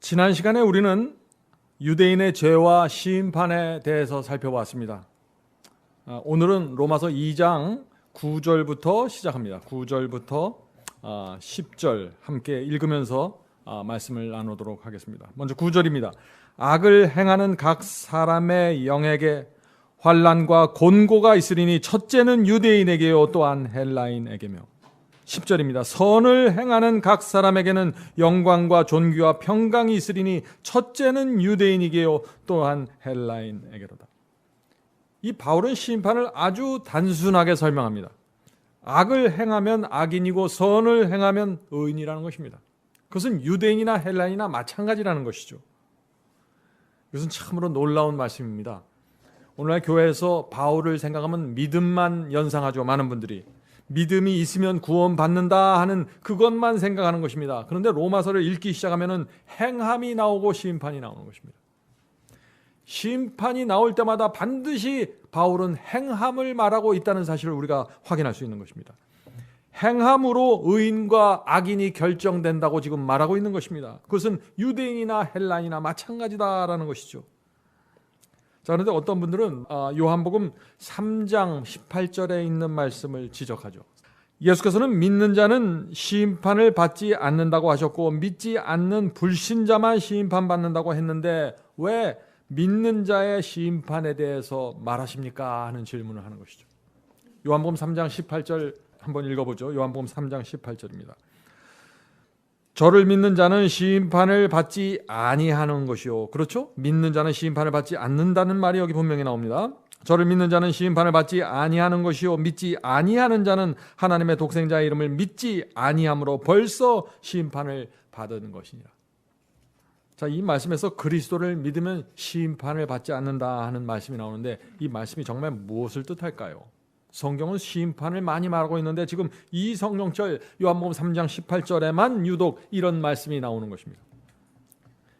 지난 시간에 우리는 유대인의 죄와 심판에 대해서 살펴봤습니다. 오늘은 로마서 2장 9절부터 시작합니다. 9절부터 10절 함께 읽으면서 말씀을 나누도록 하겠습니다. 먼저 9절입니다. 악을 행하는 각 사람의 영에게 환난과 곤고가 있으리니 첫째는 유대인에게요 또한 헬라인에게며. 10절입니다. 선을 행하는 각 사람에게는 영광과 존귀와 평강이 있으리니 첫째는 유대인에게요 또한 헬라인에게로다. 이 바울은 심판을 아주 단순하게 설명합니다. 악을 행하면 악인이고 선을 행하면 의인이라는 것입니다. 그것은 유대인이나 헬라인이나 마찬가지라는 것이죠. 이것은 참으로 놀라운 말씀입니다. 오늘날 교회에서 바울을 생각하면 믿음만 연상하죠. 많은 분들이 믿음이 있으면 구원받는다 하는 그것만 생각하는 것입니다. 그런데 로마서를 읽기 시작하면 행함이 나오고 심판이 나오는 것입니다. 심판이 나올 때마다 반드시 바울은 행함을 말하고 있다는 사실을 우리가 확인할 수 있는 것입니다. 행함으로 의인과 악인이 결정된다고 지금 말하고 있는 것입니다. 그것은 유대인이나 헬라인이나 마찬가지다라는 것이죠. 자, 그런데 어떤 분들은 요한복음 3장 18절에 있는 말씀을 지적하죠. 예수께서는 믿는 자는 심판을 받지 않는다고 하셨고 믿지 않는 불신자만 심판받는다고 했는데 왜 믿는 자의 심판에 대해서 말하십니까? 하는 질문을 하는 것이죠. 요한복음 3장 18절 한번 읽어보죠. 요한복음 3장 18절입니다. 저를 믿는 자는 심판을 받지 아니하는 것이요. 그렇죠? 믿는 자는 심판을 받지 않는다는 말이 여기 분명히 나옵니다. 저를 믿는 자는 심판을 받지 아니하는 것이요. 믿지 아니하는 자는 하나님의 독생자의 이름을 믿지 아니함으로 벌써 심판을 받은 것이니라. 자, 이 말씀에서 그리스도를 믿으면 심판을 받지 않는다 하는 말씀이 나오는데 이 말씀이 정말 무엇을 뜻할까요? 성경은 심판을 많이 말하고 있는데 지금 이 성경절 요한복음 3장 18절에만 유독 이런 말씀이 나오는 것입니다.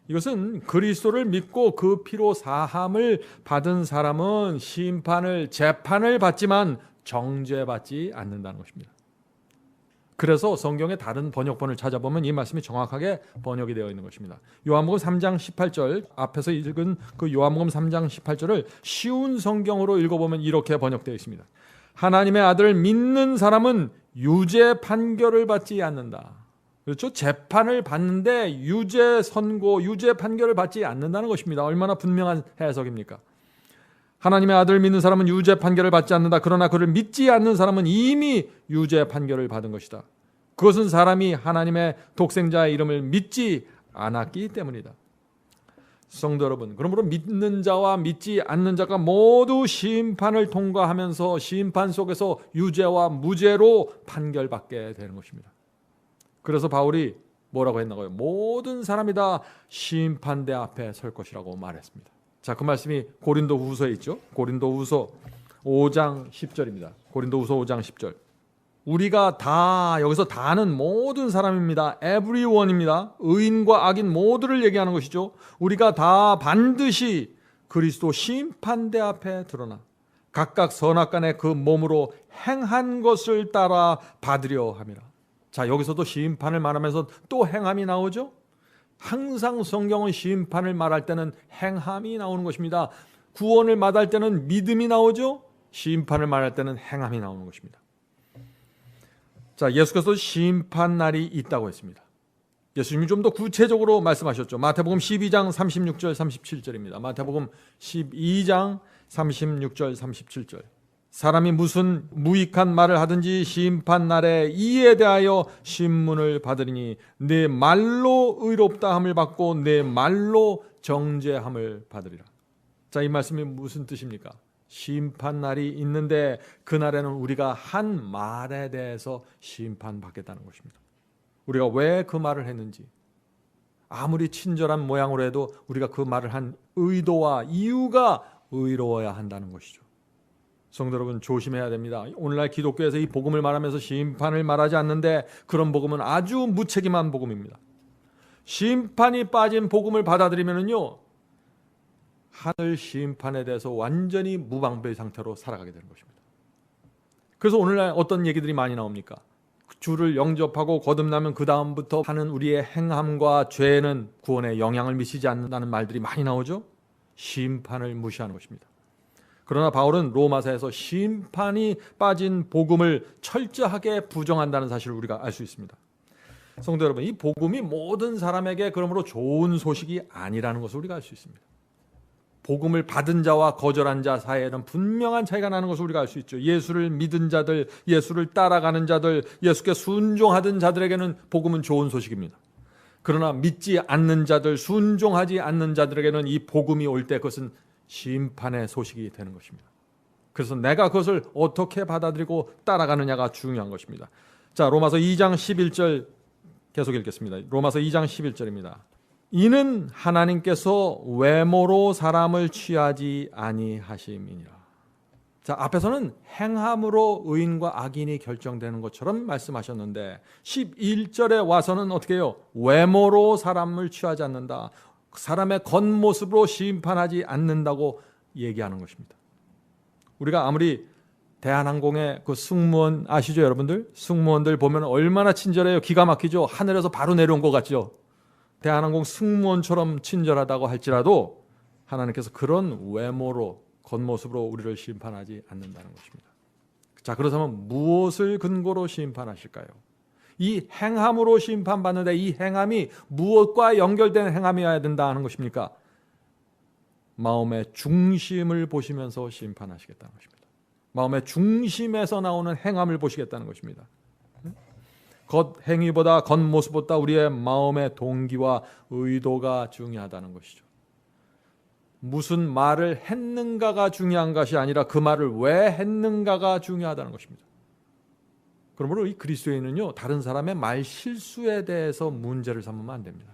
이것은 그리스도를 믿고 그 피로 사함을 받은 사람은 재판을 받지만 정죄받지 않는다는 것입니다. 그래서 성경의 다른 번역본을 찾아보면 이 말씀이 정확하게 번역이 되어 있는 것입니다. 요한복음 3장 18절 앞에서 읽은 그 요한복음 3장 18절을 쉬운 성경으로 읽어보면 이렇게 번역되어 있습니다. 하나님의 아들을 믿는 사람은 유죄 판결을 받지 않는다. 그렇죠? 재판을 받는데 유죄 선고, 유죄 판결을 받지 않는다는 것입니다. 얼마나 분명한 해석입니까? 하나님의 아들을 믿는 사람은 유죄 판결을 받지 않는다. 그러나 그를 믿지 않는 사람은 이미 유죄 판결을 받은 것이다. 그것은 사람이 하나님의 독생자의 이름을 믿지 않았기 때문이다. 성도 여러분, 그러므로 믿는 자와 믿지 않는 자가 모두 심판을 통과하면서 심판 속에서 유죄와 무죄로 판결받게 되는 것입니다. 그래서 바울이 뭐라고 했나요? 모든 사람이 다 심판대 앞에 설 것이라고 말했습니다. 자, 그 말씀이 고린도후서에 있죠. 고린도후서 5장 10절입니다. 고린도후서 5장 10절. 우리가 다, 여기서 다는 모든 사람입니다. everyone입니다. 의인과 악인 모두를 얘기하는 것이죠. 우리가 다 반드시 그리스도 심판대 앞에 드러나 각각 선악간에 그 몸으로 행한 것을 따라 받으려 함이라. 자, 여기서도 심판을 말하면서 또 행함이 나오죠. 항상 성경은 심판을 말할 때는 행함이 나오는 것입니다. 구원을 말할 때는 믿음이 나오죠. 심판을 말할 때는 행함이 나오는 것입니다. 자, 예수께서 심판 날이 있다고 했습니다. 예수님이 좀 더 구체적으로 말씀하셨죠. 마태복음 12장 36절 37절입니다. 마태복음 12장 36절 37절. 사람이 무슨 무익한 말을 하든지 심판 날에 이에 대하여 신문을 받으리니 내 말로 의롭다 함을 받고 내 말로 정죄함을 받으리라. 자, 이 말씀이 무슨 뜻입니까? 심판 날이 있는데 그날에는 우리가 한 말에 대해서 심판받겠다는 것입니다. 우리가 왜 그 말을 했는지, 아무리 친절한 모양으로 해도 우리가 그 말을 한 의도와 이유가 의로워야 한다는 것이죠. 성도 여러분, 조심해야 됩니다. 오늘날 기독교에서 이 복음을 말하면서 심판을 말하지 않는데 그런 복음은 아주 무책임한 복음입니다. 심판이 빠진 복음을 받아들이면요, 하늘 심판에 대해서 완전히 무방비 상태로 살아가게 되는 것입니다. 그래서 오늘날 어떤 얘기들이 많이 나옵니까? 주를 영접하고 거듭나면 그 다음부터 하는 우리의 행함과 죄는 구원에 영향을 미치지 않는다는 말들이 많이 나오죠. 심판을 무시하는 것입니다. 그러나 바울은 로마서에서 심판이 빠진 복음을 철저하게 부정한다는 사실을 우리가 알 수 있습니다. 성도 여러분, 이 복음이 모든 사람에게 그러므로 좋은 소식이 아니라는 것을 우리가 알 수 있습니다. 복음을 받은 자와 거절한 자 사이에는 분명한 차이가 나는 것을 우리가 알 수 있죠. 예수를 믿은 자들, 예수를 따라가는 자들, 예수께 순종하던 자들에게는 복음은 좋은 소식입니다. 그러나 믿지 않는 자들, 순종하지 않는 자들에게는 이 복음이 올 때 그것은 심판의 소식이 되는 것입니다. 그래서 내가 그것을 어떻게 받아들이고 따라가느냐가 중요한 것입니다. 자, 로마서 2장 11절 계속 읽겠습니다. 로마서 2장 11절입니다. 이는 하나님께서 외모로 사람을 취하지 아니하심이니라. 자, 앞에서는 행함으로 의인과 악인이 결정되는 것처럼 말씀하셨는데 11절에 와서는 어떻게 해요? 외모로 사람을 취하지 않는다. 사람의 겉모습으로 심판하지 않는다고 얘기하는 것입니다. 우리가 아무리 대한항공의 그 승무원 아시죠, 여러분들? 승무원들 보면 얼마나 친절해요. 기가 막히죠. 하늘에서 바로 내려온 것 같죠. 대한항공 승무원처럼 친절하다고 할지라도 하나님께서 그런 외모로 겉모습으로 우리를 심판하지 않는다는 것입니다. 자, 그렇다면 무엇을 근거로 심판하실까요? 이 행함으로 심판받는데 이 행함이 무엇과 연결된 행함이어야 된다 하는 것입니까? 마음의 중심을 보시면서 심판하시겠다는 것입니다. 마음의 중심에서 나오는 행함을 보시겠다는 것입니다. 겉행위보다 겉모습보다 우리의 마음의 동기와 의도가 중요하다는 것이죠. 무슨 말을 했는가가 중요한 것이 아니라 그 말을 왜 했는가가 중요하다는 것입니다. 그러므로 이 그리스도인은요, 다른 사람의 말 실수에 대해서 문제를 삼으면 안 됩니다.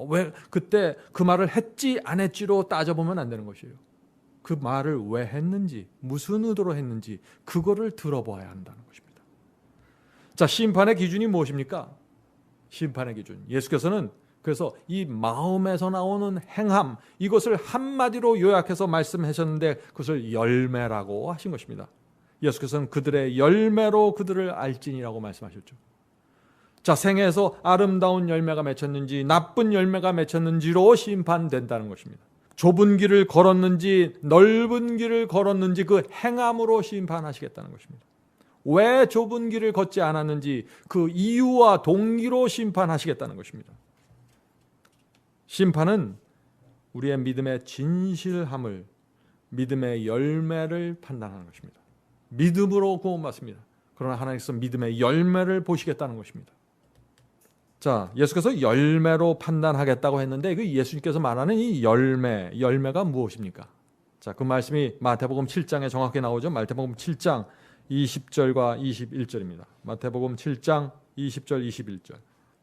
왜 그때 그 말을 했지 안 했지로 따져보면 안 되는 것이에요. 그 말을 왜 했는지, 무슨 의도로 했는지 그거를 들어봐야 한다는 것입니다. 자, 심판의 기준이 무엇입니까? 심판의 기준. 예수께서는 그래서 이 마음에서 나오는 행함, 이것을 한마디로 요약해서 말씀하셨는데 그것을 열매라고 하신 것입니다. 예수께서는 그들의 열매로 그들을 알지니라고 말씀하셨죠. 자, 생애에서 아름다운 열매가 맺혔는지 나쁜 열매가 맺혔는지로 심판된다는 것입니다. 좁은 길을 걸었는지 넓은 길을 걸었는지 그 행함으로 심판하시겠다는 것입니다. 왜 좁은 길을 걷지 않았는지 그 이유와 동기로 심판하시겠다는 것입니다. 심판은 우리의 믿음의 진실함을, 믿음의 열매를 판단하는 것입니다. 믿음으로 구원받습니다. 그러나 하나님께서 믿음의 열매를 보시겠다는 것입니다. 자, 예수께서 열매로 판단하겠다고 했는데 그 예수님께서 말하는 이 열매가 무엇입니까? 자, 그 말씀이 마태복음 7장에 정확히 나오죠. 마태복음 7장 20절과 21절입니다. 마태복음 7장 20절 21절.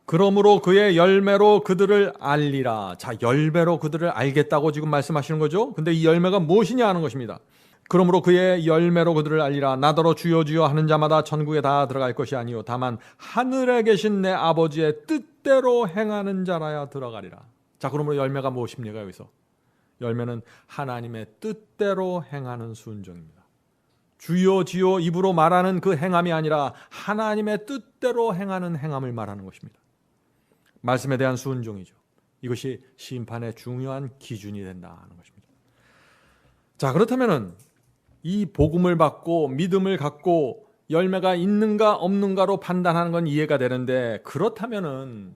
그러므로 그의 열매로 그들을 알리라. 자, 열매로 그들을 알겠다고 지금 말씀하시는 거죠. 근데 이 열매가 무엇이냐 하는 것입니다. 그러므로 그의 열매로 그들을 알리라. 나더러 주여 주여 하는 자마다 천국에 다 들어갈 것이 아니요 다만 하늘에 계신 내 아버지의 뜻대로 행하는 자라야 들어가리라. 자, 그러므로 열매가 무엇입니까? 여기서 열매는 하나님의 뜻대로 행하는 순종입니다. 주여 주여 입으로 말하는 그 행함이 아니라 하나님의 뜻대로 행하는 행함을 말하는 것입니다. 말씀에 대한 순종이죠. 이것이 심판의 중요한 기준이 된다는 것입니다. 자, 그렇다면은 이 복음을 받고 믿음을 갖고 열매가 있는가 없는가로 판단하는 건 이해가 되는데, 그렇다면은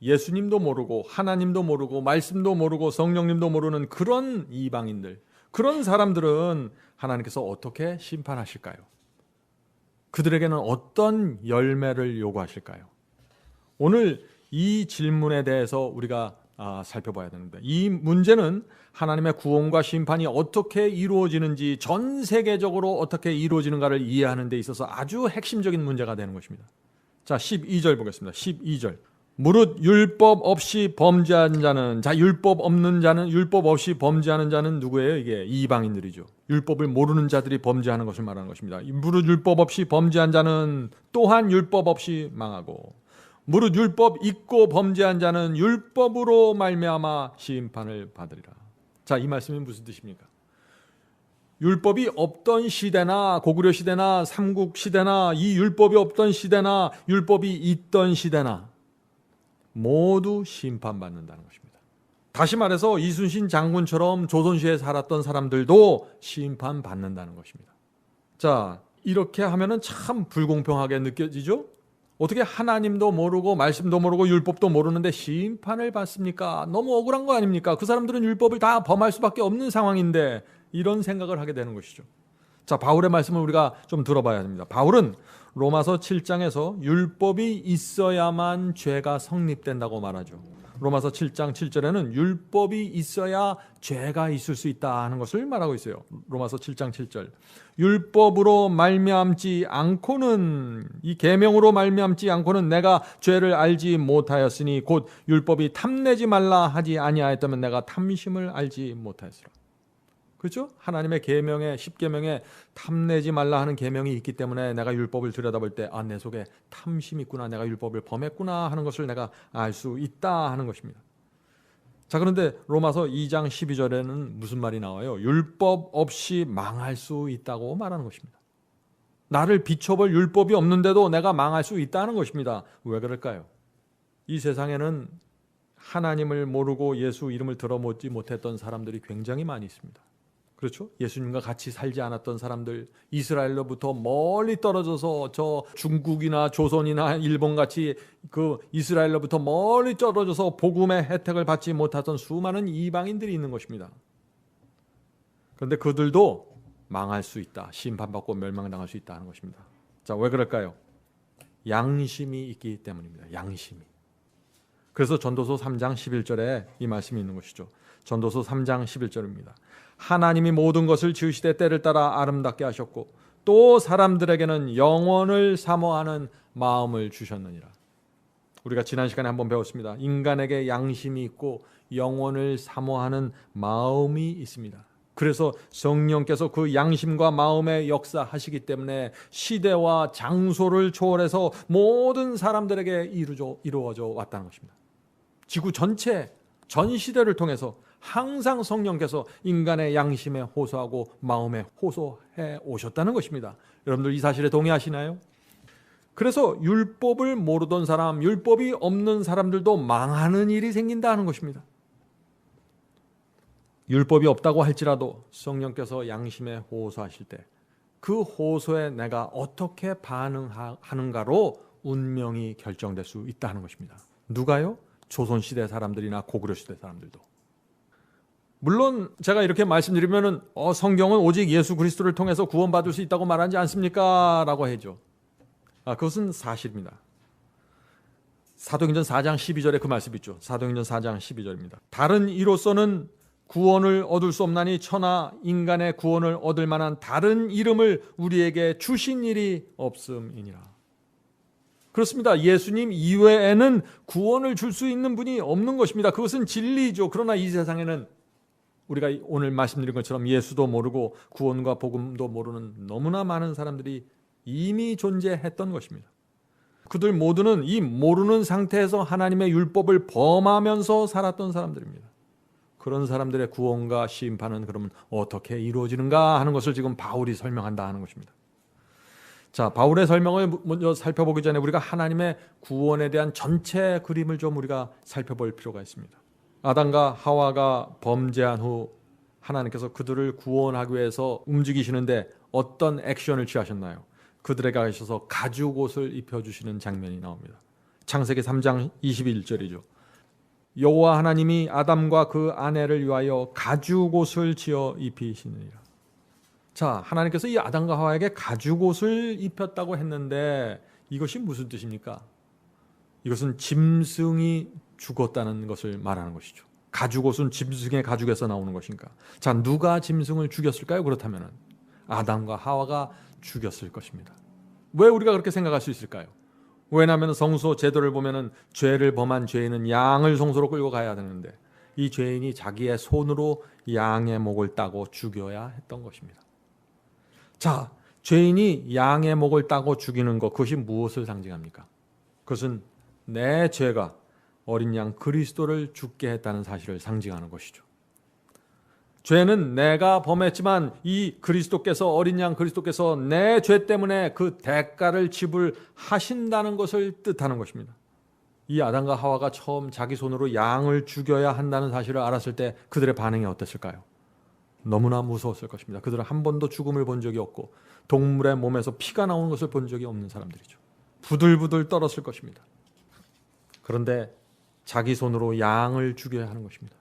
예수님도 모르고 하나님도 모르고 말씀도 모르고 성령님도 모르는 그런 이방인들, 그런 사람들은 하나님께서 어떻게 심판하실까요? 그들에게는 어떤 열매를 요구하실까요? 오늘 이 질문에 대해서 우리가 살펴봐야 되는데, 이 문제는 하나님의 구원과 심판이 어떻게 이루어지는지, 전 세계적으로 어떻게 이루어지는가를 이해하는 데 있어서 아주 핵심적인 문제가 되는 것입니다. 자, 12절 보겠습니다. 12절. 무릇 율법 없이 범죄한 자는, 자, 율법 없는 자는, 율법 없이 범죄하는 자는 누구예요? 이게 이방인들이죠. 율법을 모르는 자들이 범죄하는 것을 말하는 것입니다. 무릇 율법 없이 범죄한 자는 또한 율법 없이 망하고, 무릇 율법 있고 범죄한 자는 율법으로 말미암아 심판을 받으리라. 자, 이 말씀이 무슨 뜻입니까? 율법이 없던 시대나 고구려 시대나 삼국 시대나 이 율법이 없던 시대나 율법이 있던 시대나 모두 심판받는다는 것입니다. 다시 말해서 이순신 장군처럼 조선시대에 살았던 사람들도 심판받는다는 것입니다. 자, 이렇게 하면은 참 불공평하게 느껴지죠? 어떻게 하나님도 모르고 말씀도 모르고 율법도 모르는데 심판을 받습니까? 너무 억울한 거 아닙니까? 그 사람들은 율법을 다 범할 수밖에 없는 상황인데 이런 생각을 하게 되는 것이죠. 자, 바울의 말씀을 우리가 좀 들어봐야 합니다. 바울은 로마서 7장에서 율법이 있어야만 죄가 성립된다고 말하죠. 로마서 7장 7절에는 율법이 있어야 죄가 있을 수 있다 하는 것을 말하고 있어요. 로마서 7장 7절. 율법으로 말미암지 않고는, 이 계명으로 말미암지 않고는 내가 죄를 알지 못하였으니 곧 율법이 탐내지 말라 하지 아니하였다면 내가 탐심을 알지 못하였으라. 그렇죠? 하나님의 계명에, 십계명에 탐내지 말라 하는 계명이 있기 때문에 내가 율법을 들여다볼 때 내 속에 탐심이 있구나, 내가 율법을 범했구나 하는 것을 내가 알 수 있다 하는 것입니다. 자, 그런데 로마서 2장 12절에는 무슨 말이 나와요? 율법 없이 망할 수 있다고 말하는 것입니다. 나를 비춰볼 율법이 없는데도 내가 망할 수 있다는 것입니다. 왜 그럴까요? 이 세상에는 하나님을 모르고 예수 이름을 들어보지 못했던 사람들이 굉장히 많이 있습니다. 그렇죠? 예수님과 같이 살지 않았던 사람들, 이스라엘로부터 멀리 떨어져서 저 중국이나 조선이나 일본같이 그 이스라엘로부터 멀리 떨어져서 복음의 혜택을 받지 못하던 수많은 이방인들이 있는 것입니다. 그런데 그들도 망할 수 있다, 심판받고 멸망당할 수 있다는 것입니다. 자, 왜 그럴까요? 양심이 있기 때문입니다. 양심이. 그래서 전도서 3장 11절에 이 말씀이 있는 것이죠. 전도서 3장 11절입니다. 하나님이 모든 것을 지으시되 때를 따라 아름답게 하셨고 또 사람들에게는 영원을 사모하는 마음을 주셨느니라. 우리가 지난 시간에 한번 배웠습니다. 인간에게 양심이 있고 영원을 사모하는 마음이 있습니다. 그래서 성령께서 그 양심과 마음의 역사하시기 때문에 시대와 장소를 초월해서 모든 사람들에게 이루어져 왔다는 것입니다. 지구 전체, 전 시대를 통해서 항상 성령께서 인간의 양심에 호소하고 마음에 호소해 오셨다는 것입니다. 여러분들 이 사실에 동의하시나요? 그래서 율법을 모르던 사람, 율법이 없는 사람들도 망하는 일이 생긴다는 것입니다. 율법이 없다고 할지라도 성령께서 양심에 호소하실 때 그 호소에 내가 어떻게 반응하는가로 운명이 결정될 수 있다는 것입니다. 누가요? 조선시대 사람들이나 고구려 시대 사람들도. 물론 제가 이렇게 말씀드리면은 성경은 오직 예수 그리스도를 통해서 구원받을 수 있다고 말하지 않습니까? 라고 해죠. 그것은 사실입니다. 사도행전 4장 12절에 그 말씀이 있죠. 사도행전 4장 12절입니다. 다른 이로서는 구원을 얻을 수 없나니 천하 인간의 구원을 얻을 만한 다른 이름을 우리에게 주신 일이 없음이니라. 그렇습니다. 예수님 이외에는 구원을 줄 수 있는 분이 없는 것입니다. 그것은 진리죠. 그러나 이 세상에는 우리가 오늘 말씀드린 것처럼 예수도 모르고 구원과 복음도 모르는 너무나 많은 사람들이 이미 존재했던 것입니다. 그들 모두는 이 모르는 상태에서 하나님의 율법을 범하면서 살았던 사람들입니다. 그런 사람들의 구원과 심판은 그러면 어떻게 이루어지는가 하는 것을 지금 바울이 설명한다 하는 것입니다. 자, 바울의 설명을 먼저 살펴보기 전에 우리가 하나님의 구원에 대한 전체 그림을 좀 우리가 살펴볼 필요가 있습니다. 아담과 하와가 범죄한 후 하나님께서 그들을 구원하기 위해서 움직이시는데 어떤 액션을 취하셨나요? 그들에게 가셔서 가죽옷을 입혀주시는 장면이 나옵니다. 창세기 3장 21절이죠. 여호와 하나님이 아담과 그 아내를 위하여 가죽옷을 지어 입히시느니라. 자, 하나님께서 이 아담과 하와에게 가죽옷을 입혔다고 했는데 이것이 무슨 뜻입니까? 이것은 짐승이 죽었다는 것을 말하는 것이죠. 가죽옷은 짐승의 가죽에서 나오는 것인가? 자, 누가 짐승을 죽였을까요? 그렇다면 아담과 하와가 죽였을 것입니다. 왜 우리가 그렇게 생각할 수 있을까요? 왜냐하면 성소 제도를 보면은 죄를 범한 죄인은 양을 성소로 끌고 가야 되는데 이 죄인이 자기의 손으로 양의 목을 따고 죽여야 했던 것입니다. 자, 죄인이 양의 목을 따고 죽이는 것, 그것이 무엇을 상징합니까? 그것은 내 죄가 어린 양 그리스도를 죽게 했다는 사실을 상징하는 것이죠. 죄는 내가 범했지만 이 그리스도께서, 어린 양 그리스도께서 내 죄 때문에 그 대가를 지불하신다는 것을 뜻하는 것입니다. 이 아담과 하와가 처음 자기 손으로 양을 죽여야 한다는 사실을 알았을 때 그들의 반응이 어땠을까요? 너무나 무서웠을 것입니다. 그들은 한 번도 죽음을 본 적이 없고 동물의 몸에서 피가 나오는 것을 본 적이 없는 사람들이죠. 부들부들 떨었을 것입니다. 그런데 자기 손으로 양을 죽여야 하는 것입니다.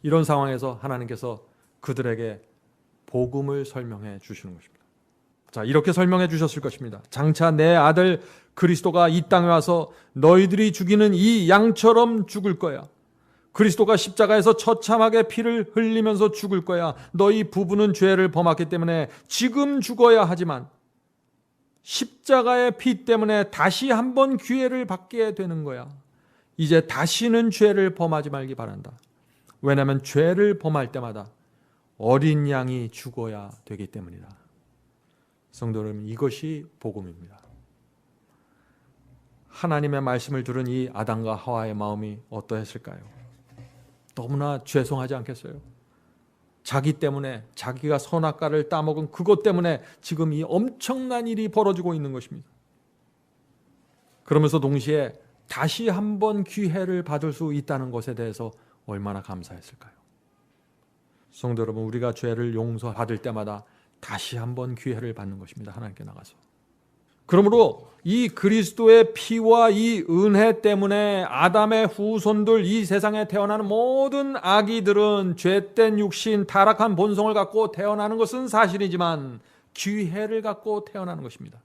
이런 상황에서 하나님께서 그들에게 복음을 설명해 주시는 것입니다. 자, 이렇게 설명해 주셨을 것입니다. 장차 내 아들 그리스도가 이 땅에 와서 너희들이 죽이는 이 양처럼 죽을 거야. 그리스도가 십자가에서 처참하게 피를 흘리면서 죽을 거야. 너희 부부는 죄를 범했기 때문에 지금 죽어야 하지만 십자가의 피 때문에 다시 한번 기회를 받게 되는 거야. 이제 다시는 죄를 범하지 말기 바란다. 왜냐하면 죄를 범할 때마다 어린 양이 죽어야 되기 때문이다. 성도 여러분, 이것이 복음입니다. 하나님의 말씀을 들은 이 아담과 하와의 마음이 어떠했을까요? 너무나 죄송하지 않겠어요? 자기 때문에, 자기가 선악과를 따먹은 그것 때문에 지금 이 엄청난 일이 벌어지고 있는 것입니다. 그러면서 동시에 다시 한번 기회를 받을 수 있다는 것에 대해서 얼마나 감사했을까요? 성도 여러분, 우리가 죄를 용서받을 때마다 다시 한번 기회를 받는 것입니다. 하나님께 나가서. 그러므로 이 그리스도의 피와 이 은혜 때문에 아담의 후손들, 이 세상에 태어나는 모든 아기들은 죄된 육신, 타락한 본성을 갖고 태어나는 것은 사실이지만 기회를 갖고 태어나는 것입니다.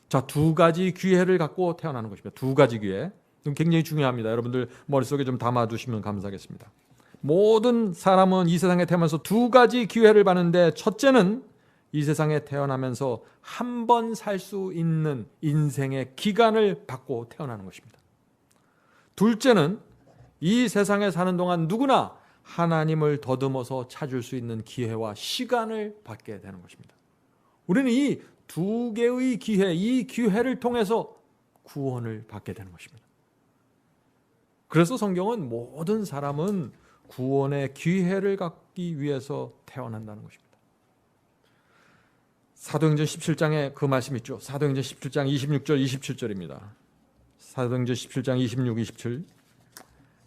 자, 두 가지 기회를 갖고 태어나는 것입니다. 두 가지 기회. 굉장히 중요합니다. 여러분들 머릿속에 좀 담아두시면 감사하겠습니다. 모든 사람은 이 세상에 태어나면서 두 가지 기회를 받는데, 첫째는 이 세상에 태어나면서 한 번 살 수 있는 인생의 기간을 받고 태어나는 것입니다. 둘째는 이 세상에 사는 동안 누구나 하나님을 더듬어서 찾을 수 있는 기회와 시간을 받게 되는 것입니다. 우리는 이 두 개의 기회, 이 기회를 통해서 구원을 받게 되는 것입니다. 그래서 성경은 모든 사람은 구원의 기회를 갖기 위해서 태어난다는 것입니다. 사도행전 17장에 그 말씀 있죠. 사도행전 17장 26절 27절입니다. 사도행전 17장 26, 27.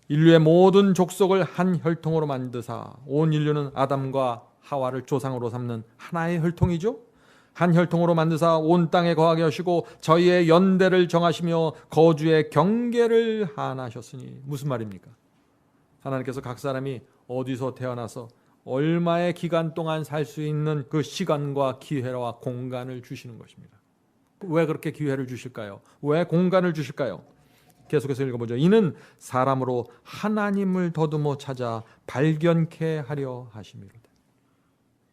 인류의 모든 족속을 한 혈통으로 만드사 온 인류는 아담과 하와를 조상으로 삼는 하나의 혈통이죠. 한 혈통으로 만드사 온 땅에 거하게 하시고 저희의 연대를 정하시며 거주의 경계를 하나셨으니. 무슨 말입니까? 하나님께서 각 사람이 어디서 태어나서 얼마의 기간 동안 살 수 있는 그 시간과 기회와 공간을 주시는 것입니다. 왜 그렇게 기회를 주실까요? 왜 공간을 주실까요? 계속해서 읽어보죠. 이는 사람으로 하나님을 더듬어 찾아 발견케 하려 하심이로다.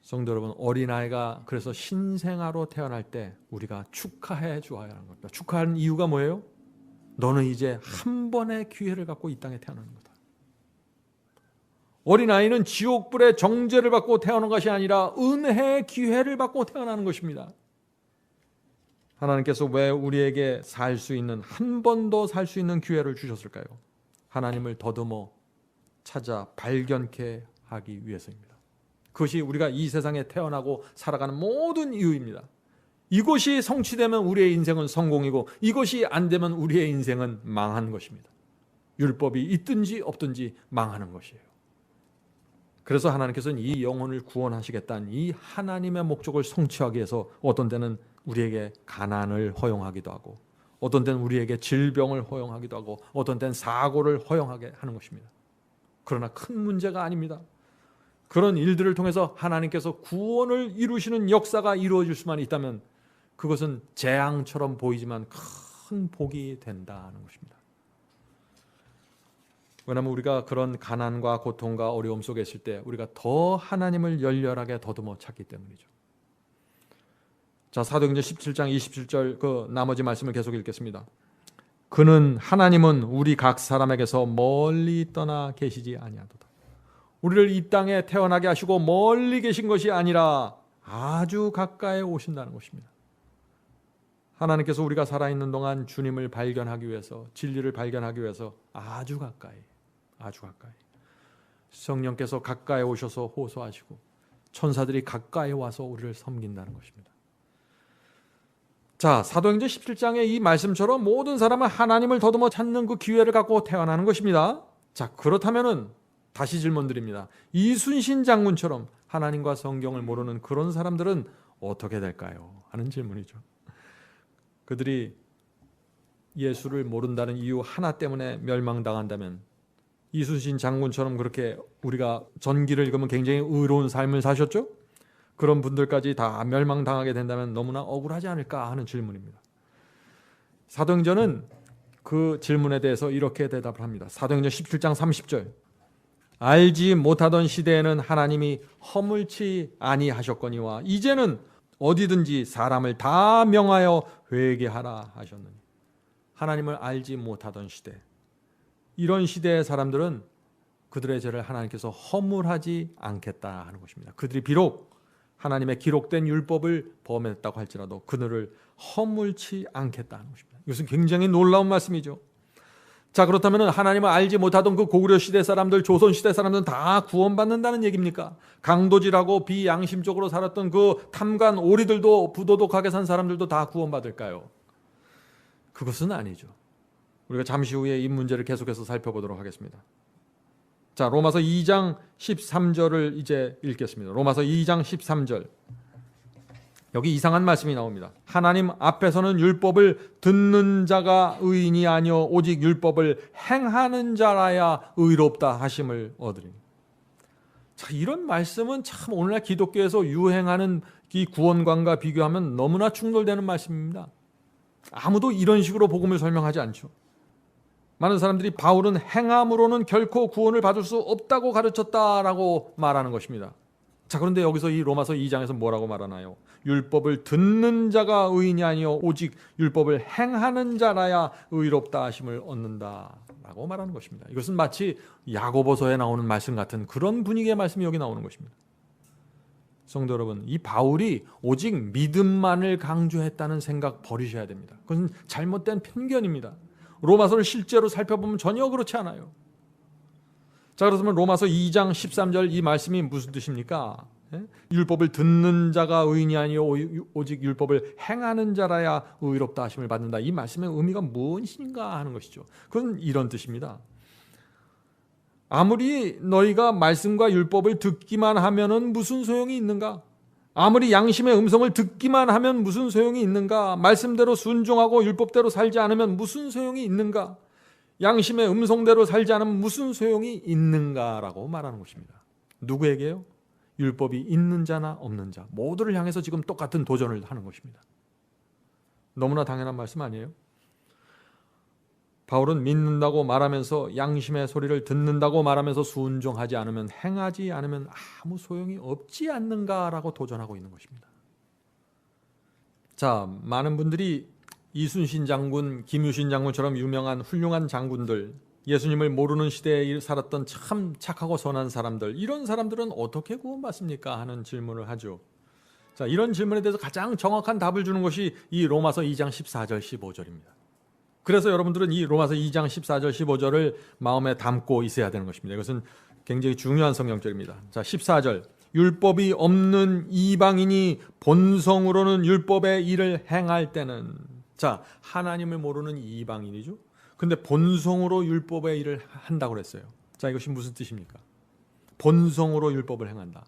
성도 여러분, 어린아이가 그래서 신생아로 태어날 때 우리가 축하해 주어야 하는 겁니다. 축하하는 이유가 뭐예요? 너는 이제 한 번의 기회를 갖고 이 땅에 태어나는 거다. 어린아이는 지옥불의 정죄를 받고 태어난 것이 아니라 은혜의 기회를 받고 태어나는 것입니다. 하나님께서 왜 우리에게 살 수 있는, 한 번 더 살 수 있는 기회를 주셨을까요? 하나님을 더듬어 찾아 발견케 하기 위해서입니다. 그것이 우리가 이 세상에 태어나고 살아가는 모든 이유입니다. 이것이 성취되면 우리의 인생은 성공이고 이것이 안 되면 우리의 인생은 망한 것입니다. 율법이 있든지 없든지 망하는 것이에요. 그래서 하나님께서는 이 영혼을 구원하시겠다는 이 하나님의 목적을 성취하기 위해서 어떤 때는 우리에게 가난을 허용하기도 하고, 어떤 때는 우리에게 질병을 허용하기도 하고, 어떤 때는 사고를 허용하게 하는 것입니다. 그러나 큰 문제가 아닙니다. 그런 일들을 통해서 하나님께서 구원을 이루시는 역사가 이루어질 수만 있다면 그것은 재앙처럼 보이지만 큰 복이 된다는 것입니다. 왜냐하면 우리가 그런 가난과 고통과 어려움 속에 있을 때 우리가 더 하나님을 열렬하게 더듬어 찾기 때문이죠. 자, 사도행전 17장 27절 그 나머지 말씀을 계속 읽겠습니다. 그는 하나님은 우리 각 사람에게서 멀리 떠나 계시지 아니하도다. 우리를 이 땅에 태어나게 하시고 멀리 계신 것이 아니라 아주 가까이 오신다는 것입니다. 하나님께서 우리가 살아있는 동안 주님을 발견하기 위해서, 진리를 발견하기 위해서 아주 가까이, 아주 가까이. 성령께서 가까이 오셔서 호소하시고 천사들이 가까이 와서 우리를 섬긴다는 것입니다. 자, 사도행전 17장의 이 말씀처럼 모든 사람은 하나님을 더듬어 찾는 그 기회를 갖고 태어나는 것입니다. 자, 그렇다면은 다시 질문드립니다. 이순신 장군처럼 하나님과 성경을 모르는 그런 사람들은 어떻게 될까요? 하는 질문이죠. 그들이 예수를 모른다는 이유 하나 때문에 멸망당한다면 이순신 장군처럼 그렇게 우리가 전기를 읽으면 굉장히 의로운 삶을 사셨죠? 그런 분들까지 다 멸망당하게 된다면 너무나 억울하지 않을까 하는 질문입니다. 사도행전은 그 질문에 대해서 이렇게 대답을 합니다. 사도행전 17장 30절. 알지 못하던 시대에는 하나님이 허물치 아니하셨거니와 이제는 어디든지 사람을 다 명하여 회개하라 하셨느니. 하나님을 알지 못하던 시대, 이런 시대의 사람들은 그들의 죄를 하나님께서 허물하지 않겠다 하는 것입니다. 그들이 비록 하나님의 기록된 율법을 범했다고 할지라도 그들을 허물치 않겠다 하는 것입니다. 이것은 굉장히 놀라운 말씀이죠. 자, 그렇다면 하나님을 알지 못하던 그 고구려 시대 사람들, 조선 시대 사람들은 다 구원받는다는 얘기입니까? 강도질하고 비양심적으로 살았던 그 탐관 오리들도, 부도덕하게 산 사람들도 다 구원받을까요? 그것은 아니죠. 우리가 잠시 후에 이 문제를 계속해서 살펴보도록 하겠습니다. 자, 로마서 2장 13절을 이제 읽겠습니다. 로마서 2장 13절. 여기 이상한 말씀이 나옵니다. 하나님 앞에서는 율법을 듣는 자가 의인이 아니요 오직 율법을 행하는 자라야 의롭다 하심을 얻으리니. 자, 이런 말씀은 참 오늘날 기독교에서 유행하는 이 구원관과 비교하면 너무나 충돌되는 말씀입니다. 아무도 이런 식으로 복음을 설명하지 않죠. 많은 사람들이 바울은 행함으로는 결코 구원을 받을 수 없다고 가르쳤다라고 말하는 것입니다. 자, 그런데 여기서 이 로마서 2장에서 뭐라고 말하나요? 율법을 듣는 자가 의인이 아니요 오직 율법을 행하는 자라야 의롭다 하심을 얻는다라고 말하는 것입니다. 이것은 마치 야고보서에 나오는 말씀 같은 그런 분위기의 말씀이 여기 나오는 것입니다. 성도 여러분, 이 바울이 오직 믿음만을 강조했다는 생각 버리셔야 됩니다. 그것은 잘못된 편견입니다. 로마서를 실제로 살펴보면 전혀 그렇지 않아요. 자, 그렇다면 로마서 2장 13절 이 말씀이 무슨 뜻입니까? 율법을 듣는 자가 의인이 아니요 오직 율법을 행하는 자라야 의롭다 하심을 받는다. 이 말씀의 의미가 무엇인가 하는 것이죠. 그건 이런 뜻입니다. 아무리 너희가 말씀과 율법을 듣기만 하면은 무슨 소용이 있는가? 아무리 양심의 음성을 듣기만 하면 무슨 소용이 있는가? 말씀대로 순종하고 율법대로 살지 않으면 무슨 소용이 있는가? 양심의 음성대로 살지 않으면 무슨 소용이 있는가라고 말하는 것입니다. 누구에게요? 율법이 있는 자나 없는 자 모두를 향해서 지금 똑같은 도전을 하는 것입니다. 너무나 당연한 말씀 아니에요? 바울은 믿는다고 말하면서 양심의 소리를 듣는다고 말하면서 순종하지 않으면 행하지 않으면 아무 소용이 없지 않는가라고 도전하고 있는 것입니다. 자, 많은 분들이 이순신 장군, 김유신 장군처럼 유명한 훌륭한 장군들, 예수님을 모르는 시대에 살았던 참 착하고 선한 사람들, 이런 사람들은 어떻게 구원받습니까? 하는 질문을 하죠. 자, 이런 질문에 대해서 가장 정확한 답을 주는 것이 이 로마서 2장 14절 15절입니다. 그래서 여러분들은 이 로마서 2장 14절 15절을 마음에 담고 있어야 되는 것입니다. 이것은 굉장히 중요한 성경절입니다. 자, 14절. 율법이 없는 이방인이 본성으로는 율법의 일을 행할 때는, 자, 하나님을 모르는 이방인이죠. 근데 본성으로 율법의 일을 한다고 그랬어요. 자, 이것이 무슨 뜻입니까? 본성으로 율법을 행한다.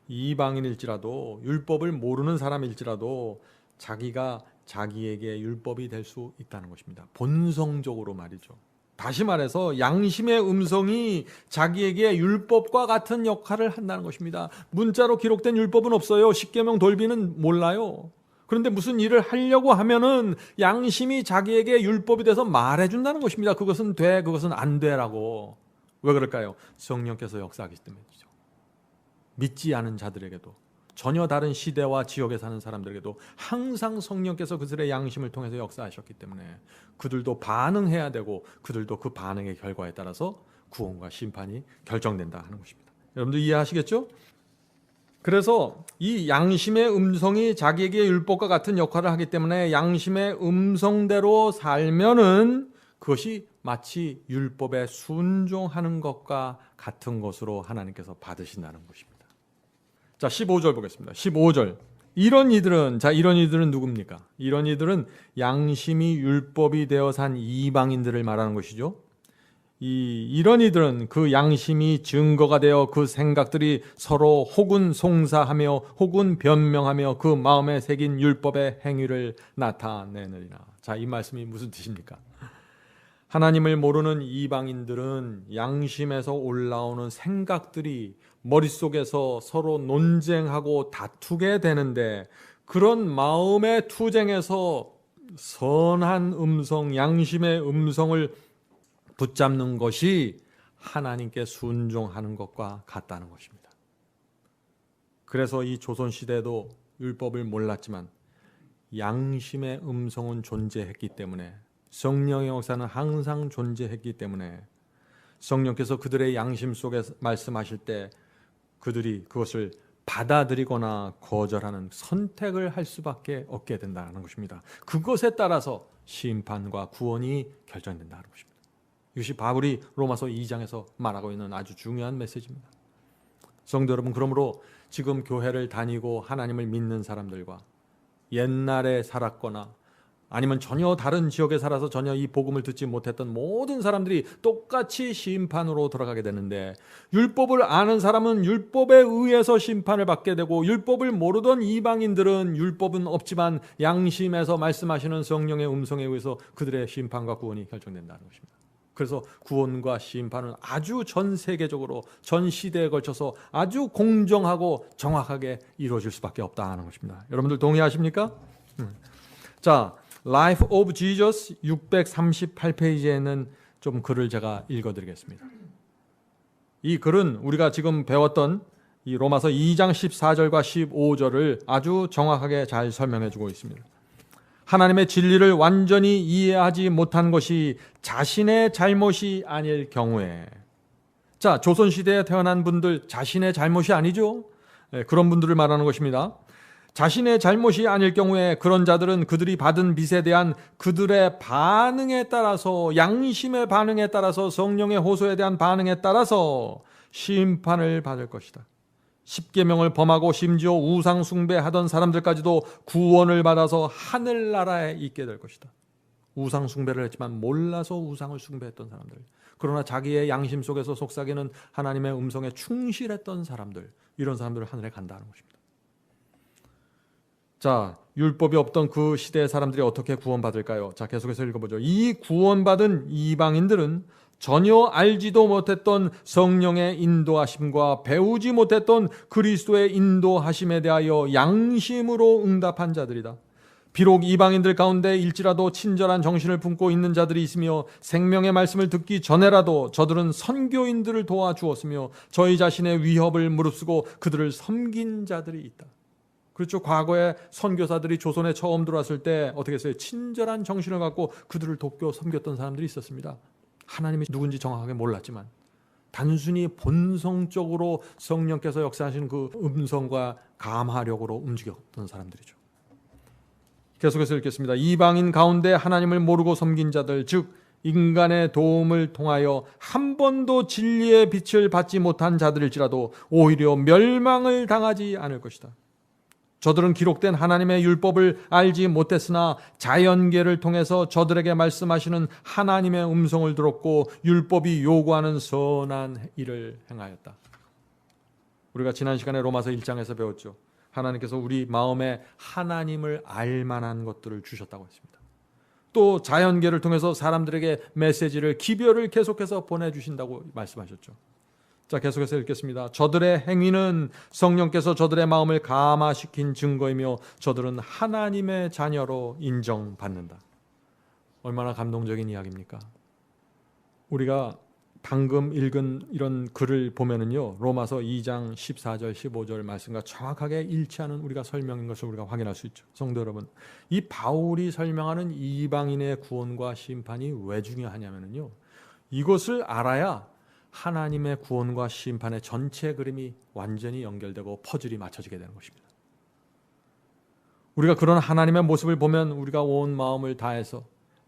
이방인일지라도 율법을 모르는 사람일지라도 자기가 자기에게 율법이 될 수 있다는 것입니다. 본성적으로 말이죠. 다시 말해서 양심의 음성이 자기에게 율법과 같은 역할을 한다는 것입니다. 문자로 기록된 율법은 없어요. 십계명 돌비는 몰라요. 그런데 무슨 일을 하려고 하면은 양심이 자기에게 율법이 돼서 말해준다는 것입니다. 그것은 돼, 그것은 안 돼라고. 왜 그럴까요? 성령께서 역사하기 때문이죠. 믿지 않은 자들에게도, 전혀 다른 시대와 지역에 사는 사람들에게도 항상 성령께서 그들의 양심을 통해서 역사하셨기 때문에 그들도 반응해야 되고 그들도 그 반응의 결과에 따라서 구원과 심판이 결정된다 하는 것입니다. 여러분들 이해하시겠죠? 그래서 이 양심의 음성이 자기에게 율법과 같은 역할을 하기 때문에 양심의 음성대로 살면은 그것이 마치 율법에 순종하는 것과 같은 것으로 하나님께서 받으신다는 것입니다. 자, 15절 보겠습니다. 15절. 이런 이들은 누굽니까? 이런 이들은 양심이 율법이 되어 산 이방인들을 말하는 것이죠. 이런 이들은 그 양심이 증거가 되어 그 생각들이 서로 혹은 송사하며 혹은 변명하며 그 마음에 새긴 율법의 행위를 나타내느니라. 자, 이 말씀이 무슨 뜻입니까? 하나님을 모르는 이방인들은 양심에서 올라오는 생각들이 머릿속에서 서로 논쟁하고 다투게 되는데, 그런 마음의 투쟁에서 선한 음성, 양심의 음성을 붙잡는 것이 하나님께 순종하는 것과 같다는 것입니다. 그래서 이 조선시대도 율법을 몰랐지만 양심의 음성은 존재했기 때문에, 성령의 역사는 항상 존재했기 때문에 성령께서 그들의 양심 속에 말씀하실 때 그들이 그것을 받아들이거나 거절하는 선택을 할 수밖에 없게 된다는 것입니다. 그것에 따라서 심판과 구원이 결정된다는 것입니다. 이것이 바울이 로마서 2장에서 말하고 있는 아주 중요한 메시지입니다. 성도 여러분, 그러므로 지금 교회를 다니고 하나님을 믿는 사람들과 옛날에 살았거나 아니면 전혀 다른 지역에 살아서 전혀 이 복음을 듣지 못했던 모든 사람들이 똑같이 심판으로 돌아가게 되는데, 율법을 아는 사람은 율법에 의해서 심판을 받게 되고, 율법을 모르던 이방인들은 율법은 없지만 양심에서 말씀하시는 성령의 음성에 의해서 그들의 심판과 구원이 결정된다는 것입니다. 그래서 구원과 심판은 아주 전 세계적으로 전 시대에 걸쳐서 아주 공정하고 정확하게 이루어질 수밖에 없다는 것입니다. 여러분들 동의하십니까? 자, Life of Jesus 638페이지에는 좀 글을 제가 읽어드리겠습니다. 이 글은 우리가 지금 배웠던 이 로마서 2장 14절과 15절을 아주 정확하게 잘 설명해주고 있습니다. 하나님의 진리를 완전히 이해하지 못한 것이 자신의 잘못이 아닐 경우에, 자, 조선시대에 태어난 분들 자신의 잘못이 아니죠. 그런 분들을 말하는 것입니다. 자신의 잘못이 아닐 경우에 그런 자들은 그들이 받은 빚에 대한 그들의 반응에 따라서, 양심의 반응에 따라서, 성령의 호소에 대한 반응에 따라서 심판을 받을 것이다. 십계명을 범하고 심지어 우상 숭배하던 사람들까지도 구원을 받아서 하늘나라에 있게 될 것이다. 우상 숭배를 했지만 몰라서 우상을 숭배했던 사람들, 그러나 자기의 양심 속에서 속삭이는 하나님의 음성에 충실했던 사람들, 이런 사람들을 하늘에 간다는 것입니다. 자, 율법이 없던 그 시대의 사람들이 어떻게 구원받을까요? 자, 계속해서 읽어보죠. 이 구원받은 이방인들은 전혀 알지도 못했던 성령의 인도하심과 배우지 못했던 그리스도의 인도하심에 대하여 양심으로 응답한 자들이다. 비록 이방인들 가운데 일지라도 친절한 정신을 품고 있는 자들이 있으며 생명의 말씀을 듣기 전에라도 저들은 선교인들을 도와주었으며 저희 자신의 위협을 무릅쓰고 그들을 섬긴 자들이 있다. 그렇죠. 과거에 선교사들이 조선에 처음 들어왔을 때 어떻게 했어요? 친절한 정신을 갖고 그들을 돕고 섬겼던 사람들이 있었습니다. 하나님이 누군지 정확하게 몰랐지만 단순히 본성적으로 성령께서 역사하시는 그 음성과 감화력으로 움직였던 사람들이죠. 계속해서 읽겠습니다. 이방인 가운데 하나님을 모르고 섬긴 자들, 즉 인간의 도움을 통하여 한 번도 진리의 빛을 받지 못한 자들일지라도 오히려 멸망을 당하지 않을 것이다. 저들은 기록된 하나님의 율법을 알지 못했으나 자연계를 통해서 저들에게 말씀하시는 하나님의 음성을 들었고 율법이 요구하는 선한 일을 행하였다. 우리가 지난 시간에 로마서 1장에서 배웠죠. 하나님께서 우리 마음에 하나님을 알 만한 것들을 주셨다고 했습니다. 또 자연계를 통해서 사람들에게 메시지를, 기별을 계속해서 보내주신다고 말씀하셨죠. 자, 계속해서 읽겠습니다. 저들의 행위는 성령께서 저들의 마음을 감화시킨 증거이며 저들은 하나님의 자녀로 인정받는다. 얼마나 감동적인 이야기입니까? 우리가 방금 읽은 이런 글을 보면은요, 로마서 2장 14절 15절 말씀과 정확하게 일치하는 우리가 설명인 것을 우리가 확인할 수 있죠. 성도 여러분, 이 바울이 설명하는 이방인의 구원과 심판이 왜 중요하냐면요, 이것을 알아야 하나님의 구원과 심판의 전체 그림이 완전히 연결되고 퍼즐이 맞춰지게 되는 것입니다. 우리가 그런 하나님의 모습을 보면 우리가 온 마음을 다해서